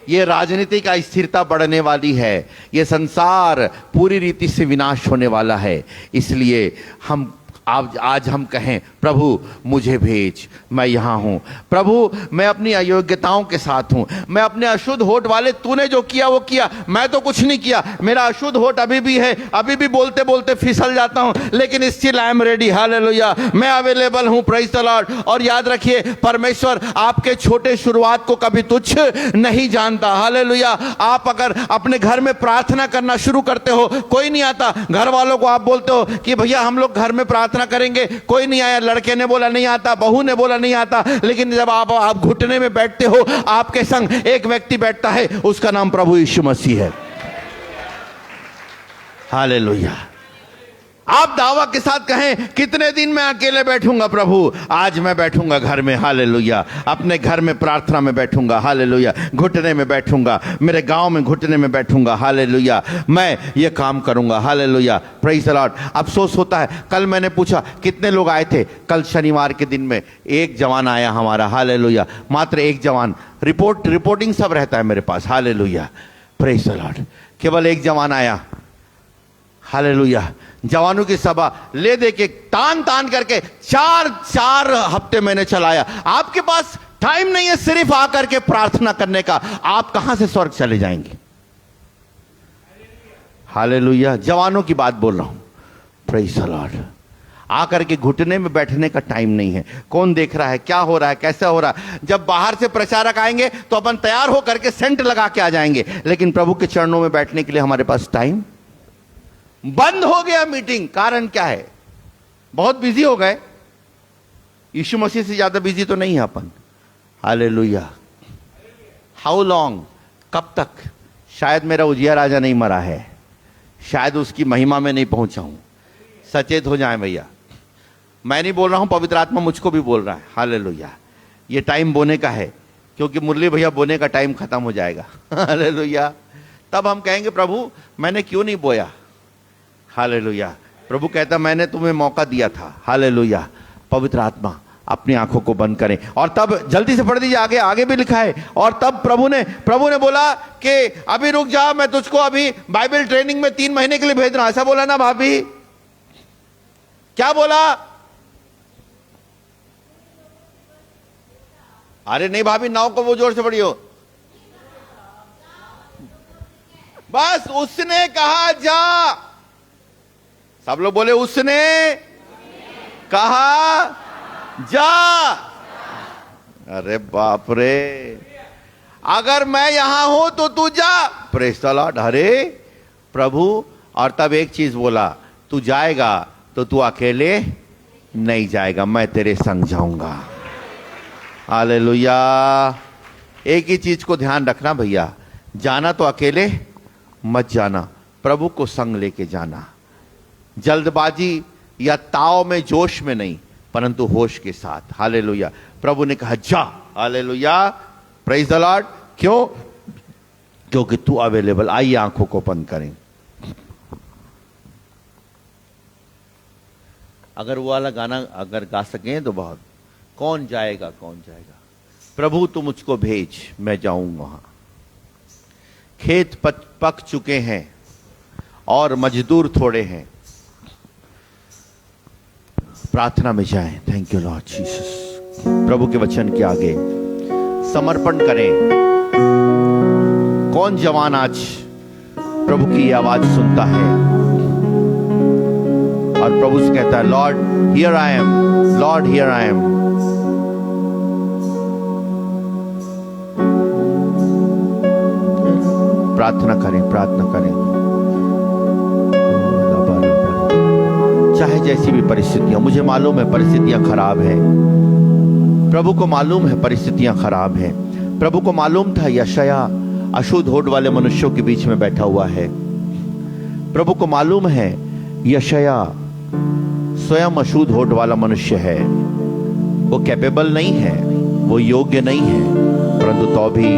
ये राजनीति का स्थिरता बढ़ने वाली है। ये संसार पूरी रीति से विनाश होने वाला है। इसलिए हम आज हम कहें प्रभु मुझे भेज, मैं यहाँ हूँ। प्रभु मैं अपनी अयोग्यताओं के साथ हूँ, मैं अपने अशुद्ध होठ वाले, तूने जो किया वो किया, मैं तो कुछ नहीं किया। मेरा अशुद्ध होठ अभी भी है, अभी भी बोलते बोलते फिसल जाता हूँ, लेकिन still I am ready. Hallelujah. मैं अवेलेबल हूँ। Praise the Lord. और याद रखिए परमेश्वर आपके छोटे शुरुआत को कभी तुच्छ नहीं जानता। हालेलुया। आप अगर अपने घर में प्रार्थना करना शुरू करते हो, कोई नहीं आता, घर वालों को आप बोलते हो कि भैया हम लोग घर में प्रार्थना करेंगे, कोई नहीं आया, लड़के ने बोला नहीं आता, बहू ने बोला नहीं आता, लेकिन जब आप घुटने में बैठते हो, आपके संग एक व्यक्ति बैठता है, उसका नाम प्रभु यीशु मसीह है। हालेलुया। आप दावा के साथ कहें कितने दिन मैं अकेले बैठूंगा प्रभु? आज मैं बैठूंगा घर में। हालेलुया। अपने घर में प्रार्थना में बैठूंगा। हालेलुया। घुटने में बैठूंगा, मेरे गांव में घुटने में बैठूंगा। हालेलुया। मैं ये काम करूंगा। हालेलुया। Praise the Lord. अफसोस होता है, कल मैंने पूछा कितने लोग आए थे, कल शनिवार के दिन में एक जवान आया हमारा। हालेलुया। मात्र एक जवान। रिपोर्टिंग सब रहता है मेरे पास। हालेलुया। Praise the Lord. केवल एक जवान आया। हालेलुया। जवानों की सभा ले दे के तान करके चार हफ्ते मैंने चलाया। आपके पास टाइम नहीं है सिर्फ आकर के प्रार्थना करने का, आप कहां से स्वर्ग चले जाएंगे? हालेलुया। जवानों की बात बोल रहा हूं। Praise the Lord. आकर के घुटने में बैठने का टाइम नहीं है। कौन देख रहा है, क्या हो रहा है, कैसे हो रहा है? जब बाहर से प्रचारक आएंगे तो अपन तैयार होकर के सेंट लगा के आ जाएंगे, लेकिन प्रभु के चरणों में बैठने के लिए हमारे पास टाइम बंद हो गया। मीटिंग कारण क्या है? बहुत बिजी हो गए। यीशु मसीह से ज्यादा बिजी तो नहीं है अपन। हालेलुया। हाउ लॉन्ग, कब तक? शायद मेरा उजिया राजा नहीं मरा है, शायद उसकी महिमा में नहीं पहुंचा हूं। सचेत हो जाएं भैया। मैं नहीं बोल रहा हूं, पवित्र आत्मा मुझको भी बोल रहा है। हालेलुया। ये टाइम बोने का है, क्योंकि मुरली भैया बोने का टाइम खत्म हो जाएगा। हालेलुया। तब हम कहेंगे प्रभु मैंने क्यों नहीं बोया? हालेलुया। प्रभु कहता मैंने तुम्हें मौका दिया था। हालेलुया। पवित्र आत्मा अपनी आंखों को बंद करें। और तब जल्दी से पढ़ दीजिए, आगे भी लिखा है। और तब प्रभु ने बोला कि अभी रुक जा, मैं तुझको अभी बाइबल ट्रेनिंग में 3 महीने के लिए भेज रहा हूं। ऐसा बोला ना भाभी? क्या बोला? अरे नहीं भाभी, नाव को वो जोर से पढ़ियो। बस उसने कहा जा। सब लोग बोले उसने कहा जा। अरे बाप रे। अगर मैं यहां हूं तो तू जा। Praise the Lord. अरे प्रभु। और तब एक चीज बोला, तू जाएगा तो तू अकेले नहीं जाएगा, मैं तेरे संग जाऊंगा। हालेलुया। एक ही चीज को ध्यान रखना भैया, जाना तो अकेले मत जाना, प्रभु को संग लेके जाना। जल्दबाजी या ताव में, जोश में नहीं, परंतु होश के साथ। हालेलुया। प्रभु ने कहा जा। हालेलुया। Praise the Lord. क्यों? क्योंकि तू अवेलेबल। आइए आंखों को बंद करें। अगर वो वाला गाना अगर गा सकें तो बहुत। कौन जाएगा, कौन जाएगा? प्रभु तू मुझको भेज, मैं जाऊं वहां। खेत पक चुके हैं और मजदूर थोड़े हैं। प्रार्थना में जाएं। Thank you Lord Jesus. प्रभु के वचन के आगे समर्पण करें। कौन जवान आज प्रभु की आवाज सुनता है? और प्रभु से कहता है, Lord here I am, Lord here I am. प्रार्थना करें, प्रार्थना करें। चाहे जैसी भी परिस्थितियां, मुझे मालूम है परिस्थितियां खराब हैं, प्रभु को मालूम है परिस्थितियां खराब हैं। प्रभु को मालूम था यशाया अशुद्ध होठ वाले मनुष्यों के बीच में बैठा हुआ है। प्रभु को मालूम है यशाया स्वयं अशुद्ध होठ वाला मनुष्य है, वो कैपेबल नहीं है, वो योग्य नहीं है, परंतु तो भी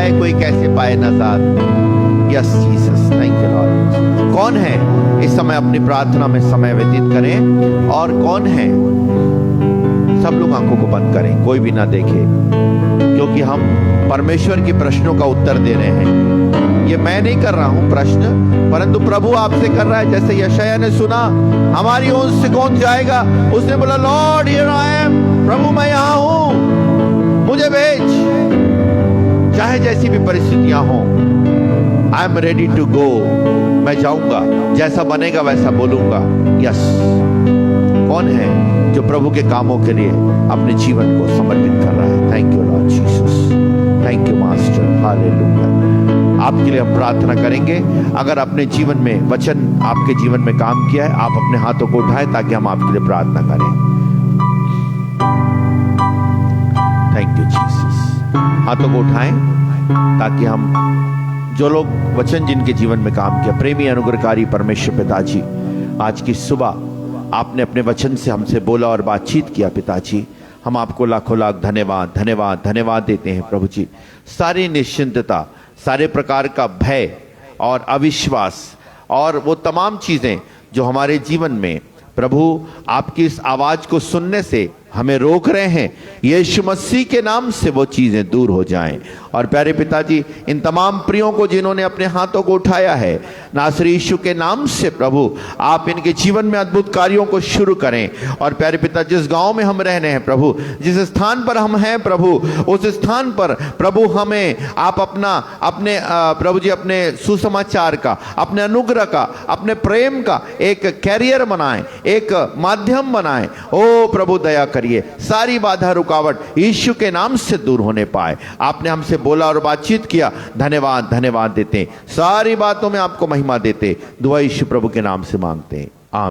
कोई कैसे पाए नजात। Yes Jesus, thank you Lord. कौन है इस समय अपनी प्रार्थना में समय व्यतीत करें, और कौन है, सब लोग आंखों को बंद करें, कोई भी ना देखे, क्योंकि हम परमेश्वर के प्रश्नों का उत्तर दे रहे हैं। ये मैं नहीं कर रहा हूं प्रश्न, परंतु प्रभु आपसे कर रहा है। जैसे यशायाह ने सुना, हमारी ओर से कौन जाएगा, उसने बोला लॉर्ड हियर आई एम, प्रभु मैं यहां हूं, मुझे भेज। चाहे जैसी भी परिस्थितियां हों, I am ready to go, मैं जाऊंगा, जैसा बनेगा वैसा बोलूंगा। यस, कौन है जो प्रभु के कामों के लिए अपने जीवन को समर्पित कर रहा है? Thank you Lord Jesus, thank you master, hallelujah. आपके लिए हम प्रार्थना करेंगे। अगर अपने जीवन में वचन आपके जीवन में काम किया है, आप अपने हाथों को उठाएं ताकि हम आपके लिए प्रार्थना करें। Thank you Jesus. हाथों को उठाएं ताकि हम, जो लोग वचन जिनके जीवन में काम किया, प्रेमी अनुग्रहकारी परमेश्वर पिताजी, आज की सुबह आपने अपने वचन से हमसे बोला और बातचीत किया। पिताजी, हम आपको लाखों लाख धन्यवाद धन्यवाद धन्यवाद देते हैं प्रभु जी। सारी निश्चिंतता, सारे प्रकार का भय और अविश्वास और वो तमाम चीज़ें जो हमारे जीवन में प्रभु आपकी इस आवाज़ को सुनने से हमें रोक रहे हैं, यीशु मसीह के नाम से वो चीज़ें दूर हो जाएं। और प्यारे पिताजी, इन तमाम प्रियों को जिन्होंने अपने हाथों को उठाया है, नासरी यीशु के नाम से प्रभु आप इनके जीवन में अद्भुत कार्यों को शुरू करें। और प्यारे पिता, जिस गांव में हम रह रहे हैं प्रभु, जिस स्थान पर हम हैं प्रभु, उस स्थान पर प्रभु हमें आप अपने प्रभु जी अपने सुसमाचार का, अपने अनुग्रह का, अपने प्रेम का एक कैरियर बनाएं, एक माध्यम बनाएं। ओ प्रभु दया करिए, सारी बाधा रुकावट यीशु के नाम से दूर होने पाए। आपने हमसे बोला और बातचीत किया, धन्यवाद धन्यवाद देते, सारी बातों में आपको महिमा देते। दुआ यीशु प्रभु के नाम से मांगते हैं।